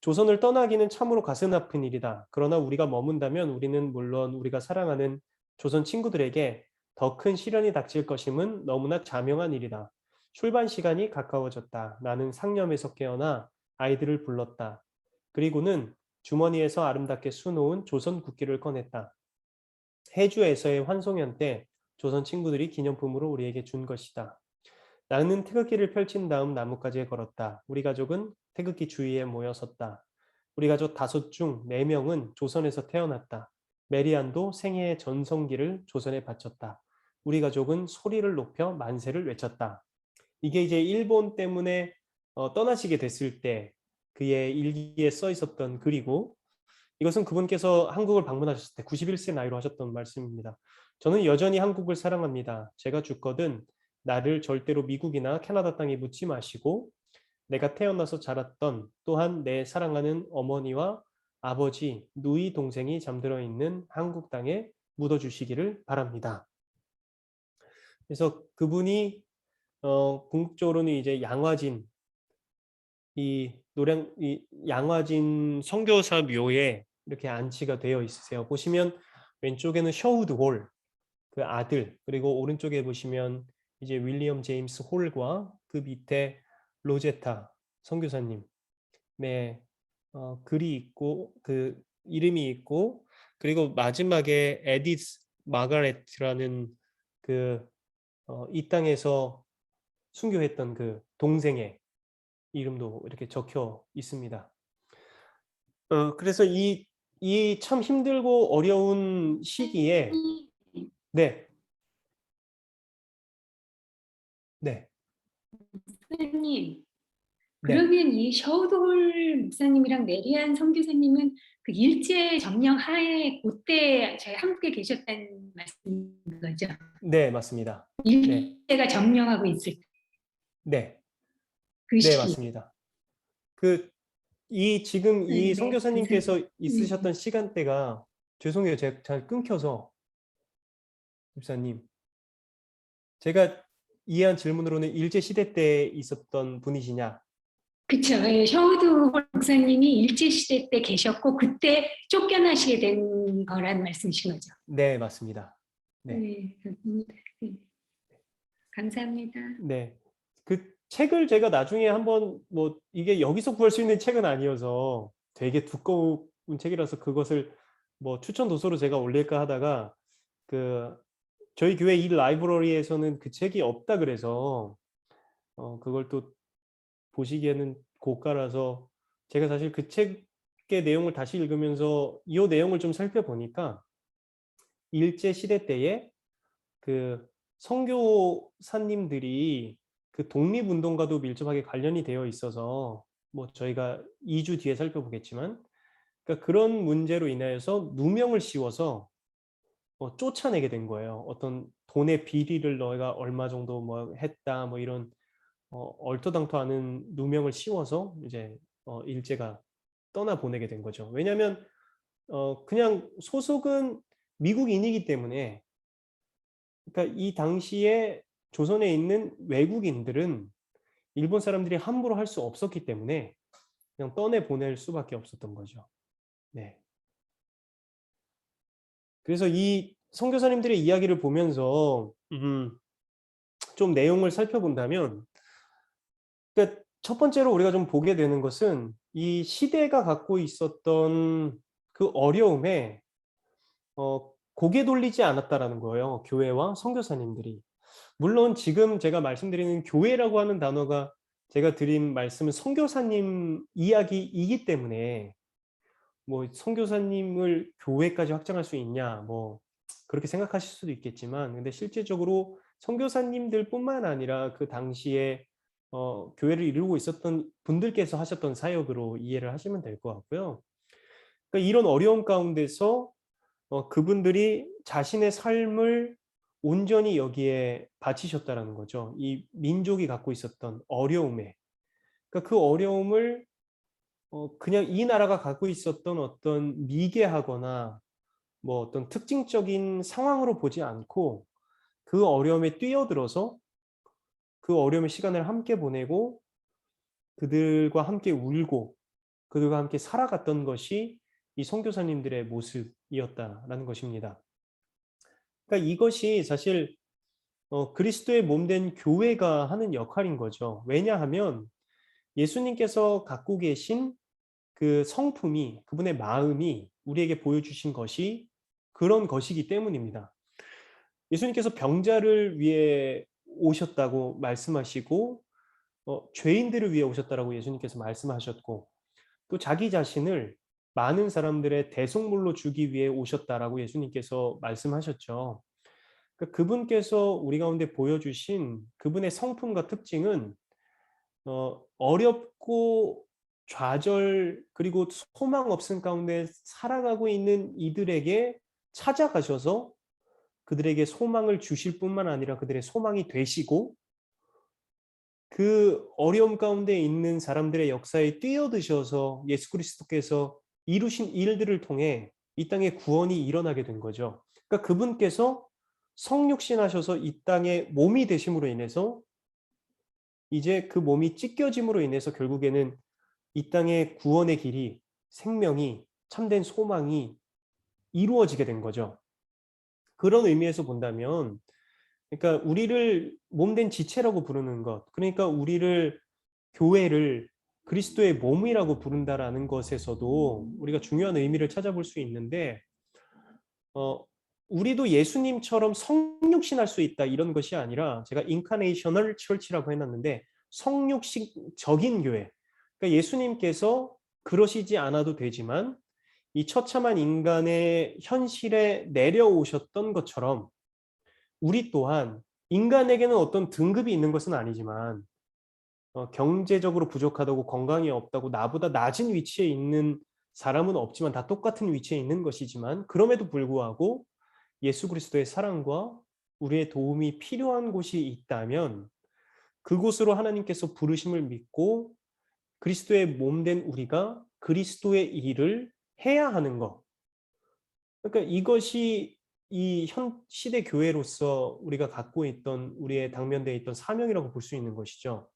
조선을 떠나기는 참으로 가슴 아픈 일이다. 그러나 우리가 머문다면 우리는 물론 우리가 사랑하는 조선 친구들에게 더 큰 시련이 닥칠 것임은 너무나 자명한 일이다. 출발 시간이 가까워졌다. 나는 상념에서 깨어나 아이들을 불렀다. 그리고는 주머니에서 아름답게 수놓은 조선 국기를 꺼냈다. 해주에서의 환송연 때 조선 친구들이 기념품으로 우리에게 준 것이다. 나는 태극기를 펼친 다음 나뭇가지에 걸었다. 우리 가족은 태극기 주위에 모여 섰다. 우리 가족 5 중 4명은 조선에서 태어났다. 메리안도 생애의 전성기를 조선에 바쳤다. 우리 가족은 소리를 높여 만세를 외쳤다. 이게 이제 일본 때문에 떠나시게 됐을 때 그의 일기에 써 있었던 글이고, 이것은 그분께서 한국을 방문하셨을 때 91세 나이로 하셨던 말씀입니다. 저는 여전히 한국을 사랑합니다. 제가 죽거든 나를 절대로 미국이나 캐나다 땅에 묻지 마시고 내가 태어나서 자랐던, 또한 내 사랑하는 어머니와 아버지, 누이 동생이 잠들어 있는 한국 땅에 묻어주시기를 바랍니다. 그래서 그분이 궁극적으로는 이제 이 양화진 선교사 묘에 이렇게 안치가 되어 있으세요. 보시면 왼쪽에는 셔우드 홀, 그 아들, 그리고 오른쪽에 보시면 이제 윌리엄 제임스 홀과 그 밑에 로제타 선교사님의 글이 있고, 이름이 있고, 그리고 마지막에 에디스 마가렛이라는 그 이 땅에서 순교했던 그 동생의 이름도 이렇게 적혀 있습니다. 그래서 이 참 힘들고 어려운 시기에 네, 네, 목사님, 네, 그러면 이 셔우돌 목사님이랑 메리안 선교사님은 그 일제 점령 하에 그때 저희 한국에 계셨다는 말씀인 거죠? 네, 맞습니다. 네, 일제가 점령하고 있을 네, 그 네, 시기. 맞습니다. 지금 이 네, 감사합니다. 선교사님께서 있으셨던 시간대가 죄송해요. 제가 잘 끊겨서 집사님. 제가 이해한 질문으로는 일제 시대 때 있었던 분이시냐? 그쵸. 예, 셔우드 목사님이 일제시대 때 계셨고, 그때 쫓겨나시게 된 거란 말씀이신 거죠. 네, 맞습니다. 네. 네, 그렇습니다. 네. 감사합니다. 네. 그 책을 제가 나중에 한번 뭐 이게 여기서 구할 수 있는 책은 아니어서 되게 두꺼운 책이라서 그것을 뭐 추천 도서로 제가 올릴까 하다가 그 저희 교회 이 라이브러리에서는 그 책이 없다 그래서 그걸 또 보시기에는 고가라서 제가 사실 그 책의 내용을 다시 읽으면서 이 내용을 좀 살펴보니까 일제 시대 때에 그 선교사님들이 그 독립운동과도 밀접하게 관련이 되어 있어서 뭐 저희가 2주 뒤에 살펴보겠지만 그러니까 그런 문제로 인하여서 누명을 씌워서 쫓아내게 된 거예요. 어떤 돈의 비리를 너희가 얼마 정도 뭐 했다 뭐 이런 얼토당토하는 누명을 씌워서 이제 일제가 떠나보내게 된 거죠. 왜냐하면 그냥 소속은 미국인이기 때문에 그러니까 이 당시에 조선에 있는 외국인들은 일본 사람들이 함부로 할 수 없었기 때문에 그냥 떠내보낼 수밖에 없었던 거죠. 네. 그래서 이 선교사님들의 이야기를 보면서 좀 내용을 살펴본다면 그러니까 첫 번째로 우리가 좀 보게 되는 것은 이 시대가 갖고 있었던 그 어려움에 고개 돌리지 않았다라는 거예요, 교회와 선교사님들이. 물론 지금 제가 말씀드리는 교회라고 하는 단어가 제가 드린 말씀은 선교사님 이야기이기 때문에 뭐 선교사님을 교회까지 확장할 수 있냐 뭐 그렇게 생각하실 수도 있겠지만 근데 실제적으로 선교사님들뿐만 아니라 그 당시에 교회를 이루고 있었던 분들께서 하셨던 사역으로 이해를 하시면 될 것 같고요. 그러니까 이런 어려움 가운데서 그분들이 자신의 삶을 온전히 여기에 바치셨다라는 거죠. 이 민족이 갖고 있었던 어려움에. 그러니까 그 어려움을 그냥 이 나라가 갖고 있었던 어떤 미개하거나 뭐 어떤 특징적인 상황으로 보지 않고 그 어려움에 뛰어들어서 그 어려움의 시간을 함께 보내고 그들과 함께 울고 그들과 함께 살아갔던 것이 이 선교사님들의 모습이었다라는 것입니다. 그러니까 이것이 사실 그리스도의 몸된 교회가 하는 역할인 거죠. 왜냐하면 예수님께서 갖고 계신 그 성품이 그분의 마음이 우리에게 보여주신 것이 그런 것이기 때문입니다. 예수님께서 병자를 위해 오셨다고 말씀하시고 죄인들을 위해 오셨다라고 예수님께서 말씀하셨고 또 자기 자신을 많은 사람들의 대속물로 주기 위해 오셨다라고 예수님께서 말씀하셨죠. 그러니까 그분께서 우리 가운데 보여주신 그분의 성품과 특징은 어렵고 좌절 그리고 소망 없음 가운데 살아가고 있는 이들에게 찾아가셔서 그들에게 소망을 주실 뿐만 아니라 그들의 소망이 되시고 그 어려움 가운데 있는 사람들의 역사에 뛰어드셔서 예수 그리스도께서 이루신 일들을 통해 이 땅에 구원이 일어나게 된 거죠. 그러니까 그분께서 성육신하셔서 이 땅에 몸이 되심으로 인해서 이제 그 몸이 찢겨짐으로 인해서 결국에는 이 땅의 구원의 길이 생명이 참된 소망이 이루어지게 된 거죠. 그런 의미에서 본다면 그러니까 우리를 몸된 지체라고 부르는 것 그러니까 우리를 교회를 그리스도의 몸이라고 부른다라는 것에서도 우리가 중요한 의미를 찾아볼 수 있는데 우리도 예수님처럼 성육신할 수 있다 이런 것이 아니라 제가 인카네이셔널 처치라고 해놨는데 성육신적인 교회. 그러니까 예수님께서 그러시지 않아도 되지만 이 처참한 인간의 현실에 내려오셨던 것처럼 우리 또한 인간에게는 어떤 등급이 있는 것은 아니지만 경제적으로 부족하다고 건강이 없다고 나보다 낮은 위치에 있는 사람은 없지만 다 똑같은 위치에 있는 것이지만 그럼에도 불구하고 예수 그리스도의 사랑과 우리의 도움이 필요한 곳이 있다면 그곳으로 하나님께서 부르심을 믿고 그리스도의 몸된 우리가 그리스도의 일을 해야 하는 것. 그러니까 이것이 이 현 시대 교회로서 우리가 갖고 있던 우리의 당면되어 있던 사명이라고 볼 수 있는 것이죠.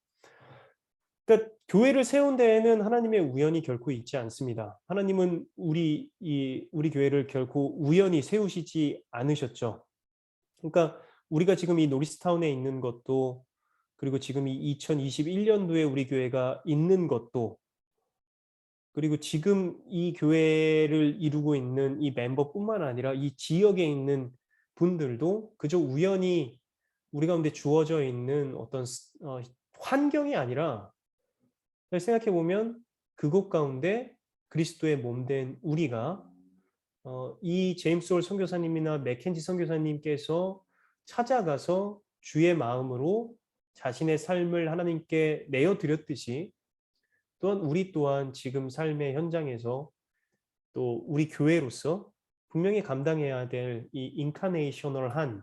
그러니까 교회를 세운 데에는 하나님의 우연이 결코 있지 않습니다. 하나님은 우리 교회를 결코 우연히 세우시지 않으셨죠. 그러니까 우리가 지금 이 노리스타운에 있는 것도 그리고 지금 이 2021년도에 우리 교회가 있는 것도 그리고 지금 이 교회를 이루고 있는 이 멤버뿐만 아니라 이 지역에 있는 분들도 그저 우연히 우리 가운데 주어져 있는 어떤 환경이 아니라 생각해 보면 그곳 가운데 그리스도의 몸된 우리가 이 제임스 홀 선교사님이나 맥켄지 선교사님께서 찾아가서 주의 마음으로 자신의 삶을 하나님께 내어드렸듯이 또한 우리 또한 지금 삶의 현장에서 또 우리 교회로서 분명히 감당해야 될 이 인카네이셔널한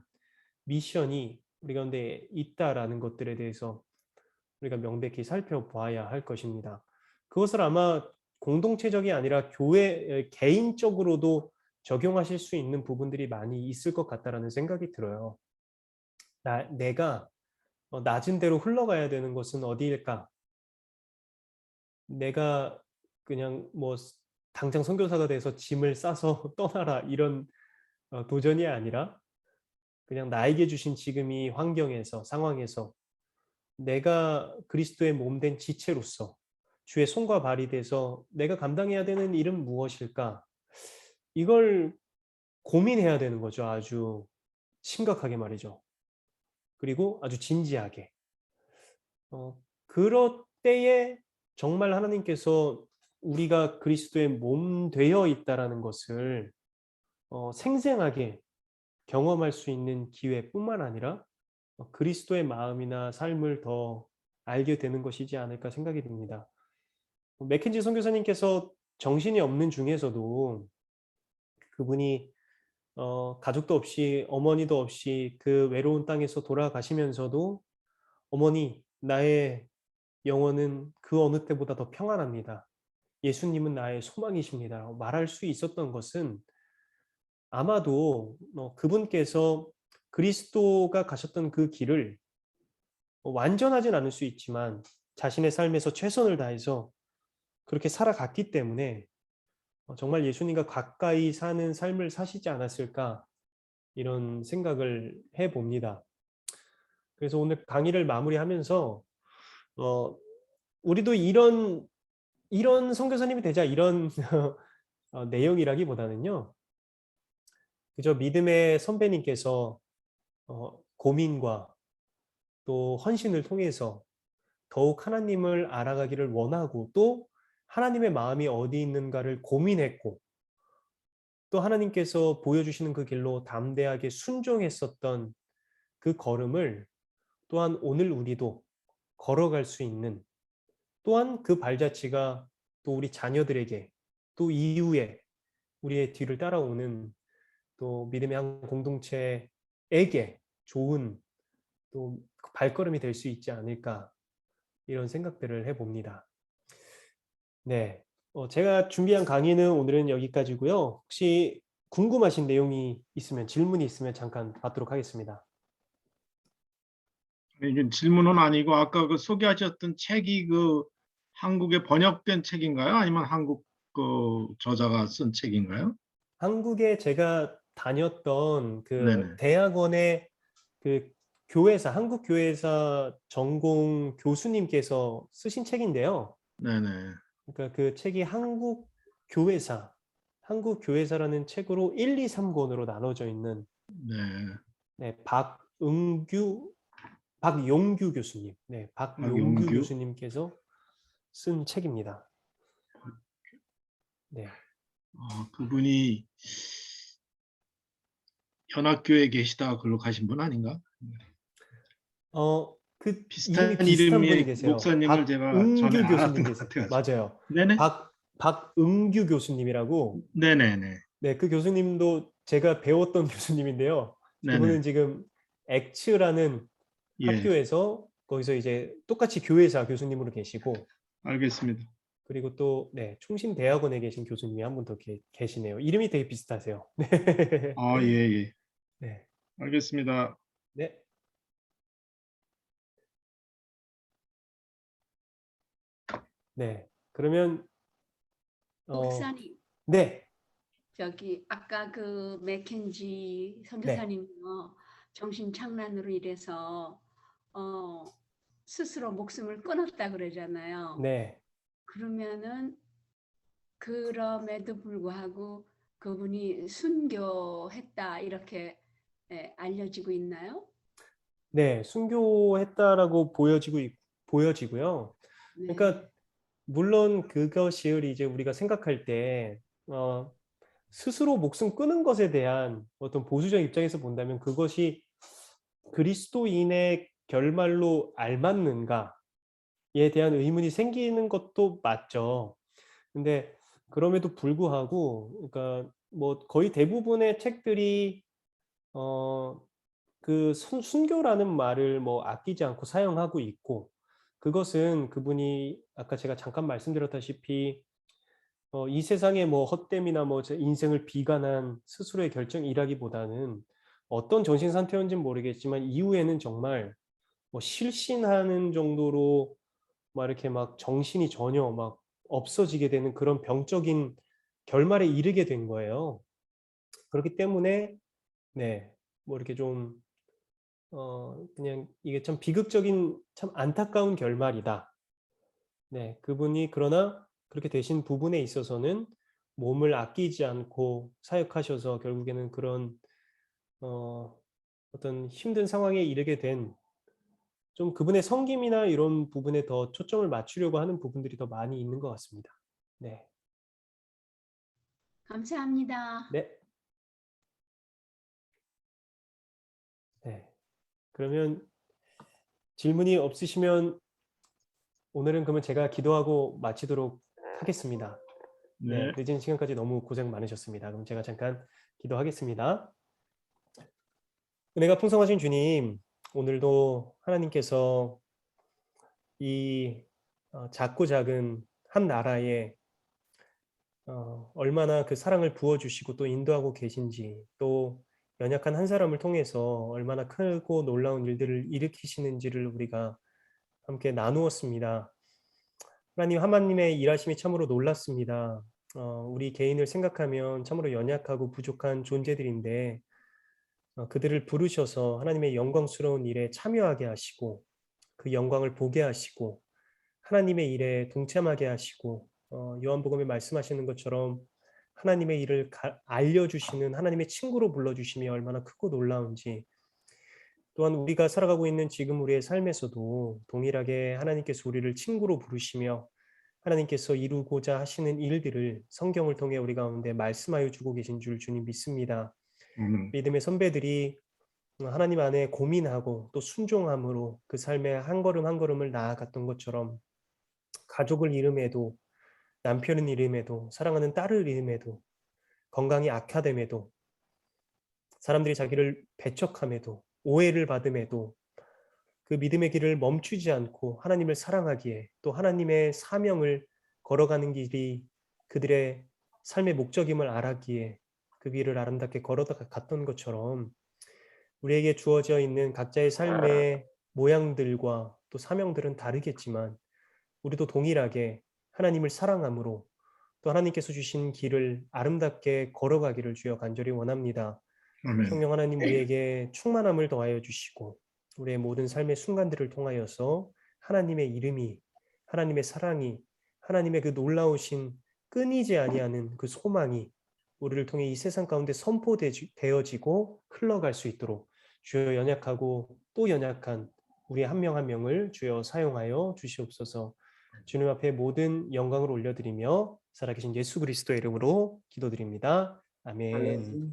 미션이 우리 가운데 있다라는 것들에 대해서 우리가 명백히 살펴봐야 할 것입니다. 그것을 아마 공동체적이 아니라 교회 개인적으로도 적용하실 수 있는 부분들이 많이 있을 것 같다라는 생각이 들어요. 내가 낮은 대로 흘러가야 되는 것은 어디일까? 내가 그냥 뭐 당장 선교사가 돼서 짐을 싸서 떠나라 이런 도전이 아니라 그냥 나에게 주신 지금 이 환경에서 상황에서 내가 그리스도의 몸된 지체로서 주의 손과 발이 돼서 내가 감당해야 되는 일은 무엇일까? 이걸 고민해야 되는 거죠. 아주 심각하게 말이죠. 그리고 아주 진지하게. 그럴 때에 정말 하나님께서 우리가 그리스도의 몸 되어 있다라는 것을 생생하게 경험할 수 있는 기회뿐만 아니라 그리스도의 마음이나 삶을 더 알게 되는 것이지 않을까 생각이 듭니다. 맥켄지 선교사님께서 정신이 없는 중에서도 그분이 가족도 없이 어머니도 없이 그 외로운 땅에서 돌아가시면서도 어머니, 나의 영혼은 그 어느 때보다 더 평안합니다. 예수님은 나의 소망이십니다. 말할 수 있었던 것은 아마도 그분께서 그리스도가 가셨던 그 길을 완전하진 않을 수 있지만 자신의 삶에서 최선을 다해서 그렇게 살아갔기 때문에 정말 예수님과 가까이 사는 삶을 사시지 않았을까 이런 생각을 해봅니다. 그래서 오늘 강의를 마무리하면서 우리도 이런 선교사님이 되자 이런 내용이라기보다는요. 그저 믿음의 선배님께서 고민과 또 헌신을 통해서 더욱 하나님을 알아가기를 원하고 또 하나님의 마음이 어디 있는가를 고민했고 또 하나님께서 보여주시는 그 길로 담대하게 순종했었던 그 걸음을 또한 오늘 우리도 걸어갈 수 있는 또한 그 발자취가 또 우리 자녀들에게 또 이후에 우리의 뒤를 따라오는 또 믿음의 한 공동체에게 좋은 또 발걸음이 될 수 있지 않을까 이런 생각들을 해봅니다. 네, 제가 준비한 강의는 오늘은 여기까지고요. 혹시 궁금하신 내용이 있으면 질문이 있으면 잠깐 받도록 하겠습니다. 이게 질문은 아니고 아까 그 소개하셨던 책이 그 한국에 번역된 책인가요? 아니면 한국 그 저자가 쓴 책인가요? 한국에 제가 다녔던 그 네네. 대학원의 그 교회사, 한국 교회사 전공 교수님께서 쓰신 책인데요. 네네. 그러니까 그 책이 한국 교회사라는 책으로 1, 2, 3권으로 나눠져 있는 네. 네, 박용규 교수님, 네, 박용규 박용규. 교수님께서 쓴 책입니다. 네, 그분이 현악교에 계시다가 글로 가신 분 아닌가? 그 이름이 비슷한 비슷한 분이 이름의 계세요. 목사님을 제가 전에 박은규 알았던 교수님 것 계세요. 같아가지고. 맞아요. 네네. 박은규 교수님이라고. 네네네. 네, 그 교수님도 제가 배웠던 교수님인데요. 네네. 그분은 지금 엑츠라는 예, 학교에서 거기서 이제 똑같이 교회사 교수님으로 계시고, 알겠습니다. 그리고 또 네, 충신대학원에 계신 교수님이 한 분 더 계시네요. 이름이 되게 비슷하세요. 네. 예, 예. 네. 알겠습니다. 네. 네. 그러면 목사님, 네. 저기 아까 그 맥켄지 네. 선교사님요 정신착란으로 인해서 스스로 목숨을 끊었다 그러잖아요. 네. 그러면은 그럼에도 불구하고 그분이 순교했다 이렇게 알려지고 있나요? 네. 순교했다라고 보여지고요. 네. 그러니까 물론 그것을 이제 우리가 생각할 때 스스로 목숨 끊은 것에 대한 어떤 보수적 입장에서 본다면 그것이 그리스도인의 결말로 알맞는가에 대한 의문이 생기는 것도 맞죠. 근데 그럼에도 불구하고 그러니까 뭐 거의 대부분의 책들이 어 그 순교라는 말을 뭐 아끼지 않고 사용하고 있고, 그것은 그분이 아까 제가 잠깐 말씀드렸다시피 이 세상의 뭐 헛됨이나 뭐 제 인생을 비관한 스스로의 결정이라기보다는 어떤 정신 상태였는지는 모르겠지만 이후에는 정말 뭐 실신하는 정도로 막 이렇게 막 정신이 전혀 막 없어지게 되는 그런 병적인 결말에 이르게 된 거예요. 그렇기 때문에 네, 뭐 이렇게 좀 그냥 이게 참 비극적인 참 안타까운 결말이다. 네. 그분이 그러나 그렇게 되신 부분에 있어서는 몸을 아끼지 않고 사역하셔서 결국에는 그런 어 어떤 힘든 상황에 이르게 된, 좀 그분의 섬김이나 이런 부분에 더 초점을 맞추려고 하는 부분들이 더 많이 있는 것 같습니다. 네. 감사합니다. 네. 네. 그러면 질문이 없으시면 오늘은 그러면 제가 기도하고 마치도록 하겠습니다. 네. 네. 늦은 시간까지 너무 고생 많으셨습니다. 그럼 제가 잠깐 기도하겠습니다. 은혜가 풍성하신 주님, 오늘도 하나님께서 이 작고 작은 한 나라에 얼마나 그 사랑을 부어주시고 또 인도하고 계신지, 또 연약한 한 사람을 통해서 얼마나 크고 놀라운 일들을 일으키시는지를 우리가 함께 나누었습니다. 하나님의 일하심이 참으로 놀랐습니다. 우리 개인을 생각하면 참으로 연약하고 부족한 존재들인데 그들을 부르셔서 하나님의 영광스러운 일에 참여하게 하시고 그 영광을 보게 하시고 하나님의 일에 동참하게 하시고 요한복음에 말씀하시는 것처럼 하나님의 일을 알려주시는 하나님의 친구로 불러주심이 얼마나 크고 놀라운지, 또한 우리가 살아가고 있는 지금 우리의 삶에서도 동일하게 하나님께서 우리를 친구로 부르시며 하나님께서 이루고자 하시는 일들을 성경을 통해 우리 가운데 말씀하여 주고 계신 줄 주님 믿습니다. 믿음의 선배들이 하나님 안에 고민하고 또 순종함으로 그 삶의 한 걸음 한 걸음을 나아갔던 것처럼 가족을 잃음에도, 남편을 잃음에도, 사랑하는 딸을 잃음에도, 건강이 악화됨에도, 사람들이 자기를 배척함에도, 오해를 받음에도 그 믿음의 길을 멈추지 않고 하나님을 사랑하기에, 또 하나님의 사명을 걸어가는 길이 그들의 삶의 목적임을 알았기에 그 길을 아름답게 걸어갔던 것처럼 우리에게 주어져 있는 각자의 삶의 모양들과 또 사명들은 다르겠지만 우리도 동일하게 하나님을 사랑함으로 또 하나님께서 주신 길을 아름답게 걸어가기를 주여 간절히 원합니다. 아멘. 성령 하나님, 우리에게 충만함을 더하여 주시고 우리의 모든 삶의 순간들을 통하여서 하나님의 이름이, 하나님의 사랑이, 하나님의 그 놀라우신 끊이지 아니하는 그 소망이 우리를 통해 이 세상 가운데 선포되어지고 흘러갈 수 있도록 주여 연약하고 또 연약한 우리 한 명 한 명을 주여 사용하여 주시옵소서. 주님 앞에 모든 영광을 올려드리며 살아계신 예수 그리스도의 이름으로 기도드립니다. 아멘.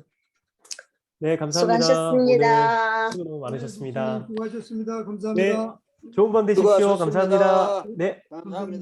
네, 감사합니다. 수고하셨습니다. 오늘 수고 너무 많으셨습니다. 수고하셨습니다. 감사합니다. 좋은 밤 되십시오. 수고하셨습니다. 감사합니다. 네. 감사합니다.